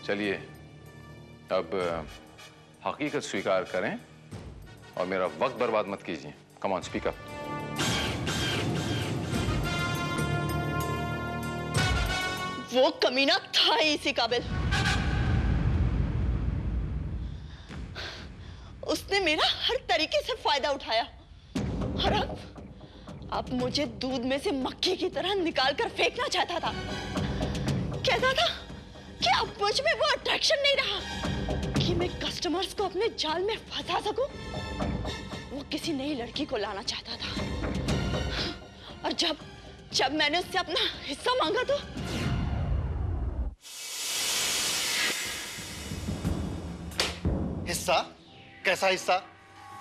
चलिए अब हकीकत स्वीकार करें और मेरा वक्त बर्बाद मत कीजिए। Come on, speak up. वो कमीना था ही इसी काबिल। उसने मेरा हर तरीके से फायदा उठाया, और अब मुझे दूध में से मक्खी की तरह निकाल कर फेंकना चाहता था। कहता था कि अब मुझ में वो अट्रैक्शन नहीं रहा कि मैं कस्टमर्स को अपने जाल में फंसा सकूं। वो किसी नई लड़की को लाना चाहता था, और जब मैंने उससे अपना हिस्सा मांगा तो हिस्सा? कैसा हिस्सा?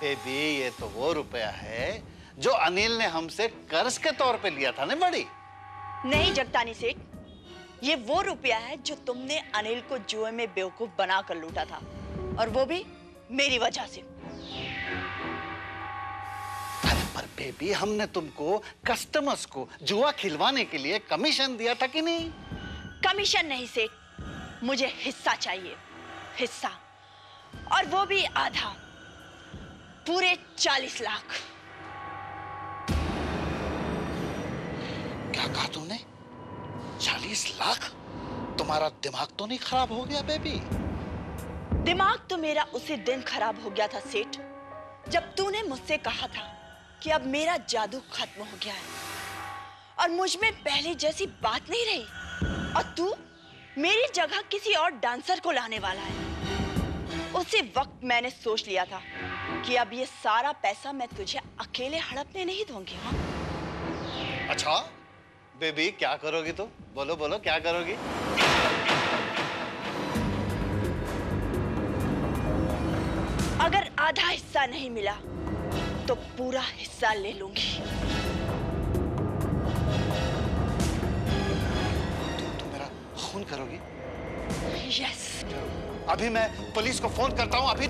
बेबी, ये तो वो रुपया है जो अनिल ने हमसे कर्ज के तौर पे लिया था ना बड़ी। नहीं जगतानी सेठ, ये वो रुपया है जो तुमने अनिल को जुए में बेवकूफ बनाकर लूटा था, और वो भी मेरी वजह से। अरे पर बेबी, हमने तुमको कस्टमर्स को जुआ खिलवाने के लिए कमीशन दिया था कि नहीं? कमीशन नहीं सेठ, मुझे हिस्सा चाहिए, हिस्सा, और वो भी आधा, पूरे 40 लाख। क्या कहा तुमने? 40 लाख? तुम्हारा दिमाग तो नहीं खराब हो गया बेबी? दिमाग तो मेरा उसी दिन खराब हो गया था सेठ, जब तूने मुझसे कहा था कि अब मेरा जादू खत्म हो गया है और मुझ में पहले जैसी बात नहीं रही, और तू मेरी जगह किसी और डांसर को लाने वाला है। उसी वक्त मैंने सोच लिया था कि अब ये सारा पैसा मैं तुझे अकेले हड़पने नहीं दूंगी। हाँ? अच्छा बेबी, क्या करोगी तू? बोलो बोलो, क्या करोगी? अगर आधा हिस्सा नहीं मिला तो पूरा हिस्सा ले लूंगी। तुम मेरा खून करोगी? यस। अभी मैं पुलिस को फोन करता हूँ। अभी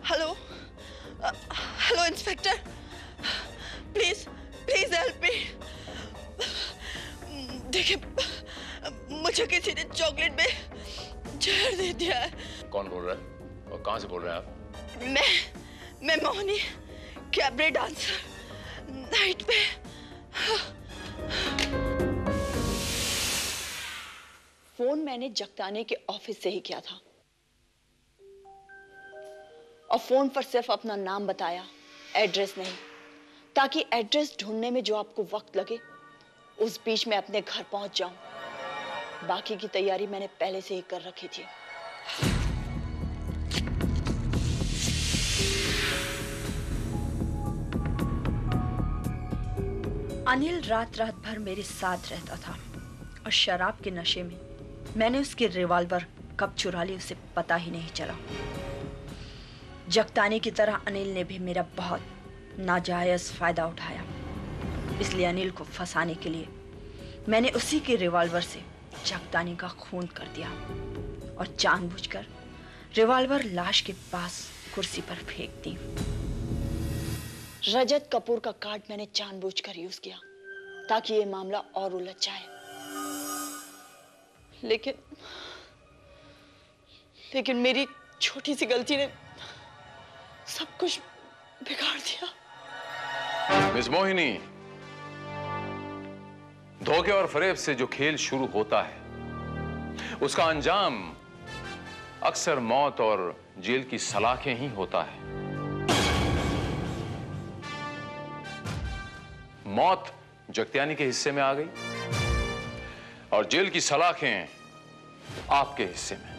hello hello inspector, please please help me. देखिए, मुझे किसी ने चॉकलेट में जहर दे दिया है। कौन बोल रहा है और कहां से बोल रहे हैं आप? मैं मोहिनी, कैबरे डांसर, नाइट पे। फोन मैंने जगताने के ऑफिस से ही किया था और फोन पर सिर्फ अपना नाम बताया, एड्रेस नहीं, ताकि एड्रेस ढूंढने में जो आपको वक्त लगे उस बीच में अपने घर पहुंच जाऊं। बाकी की तैयारी मैंने पहले से ही कर रखी थी। अनिल रात रात भर मेरे साथ रहता था और शराब के नशे में मैंने उसकी रिवॉल्वर कब चुरा ली उसे पता ही नहीं चला। जगतानी की तरह अनिल ने भी मेरा बहुत नाजायज फायदा उठाया, इसलिए अनिल को फंसाने के लिए मैंने उसी के रिवॉल्वर से जगतानी का खून कर दिया और जानबूझकर रिवॉल्वर लाश के पास कुर्सी पर फेंक दी। रजत कपूर का कार्ड मैंने जानबूझकर यूज किया ताकि ये मामला और उलझ जाए, लेकिन मेरी छोटी सी गलती ने सब कुछ बिगाड़ दिया। मिस मोहिनी, धोखे और फरेब से जो खेल शुरू होता है उसका अंजाम अक्सर मौत और जेल की सलाखें ही होता है। मौत जगत्यानी के हिस्से में आ गई और जेल की सलाखें आपके हिस्से में।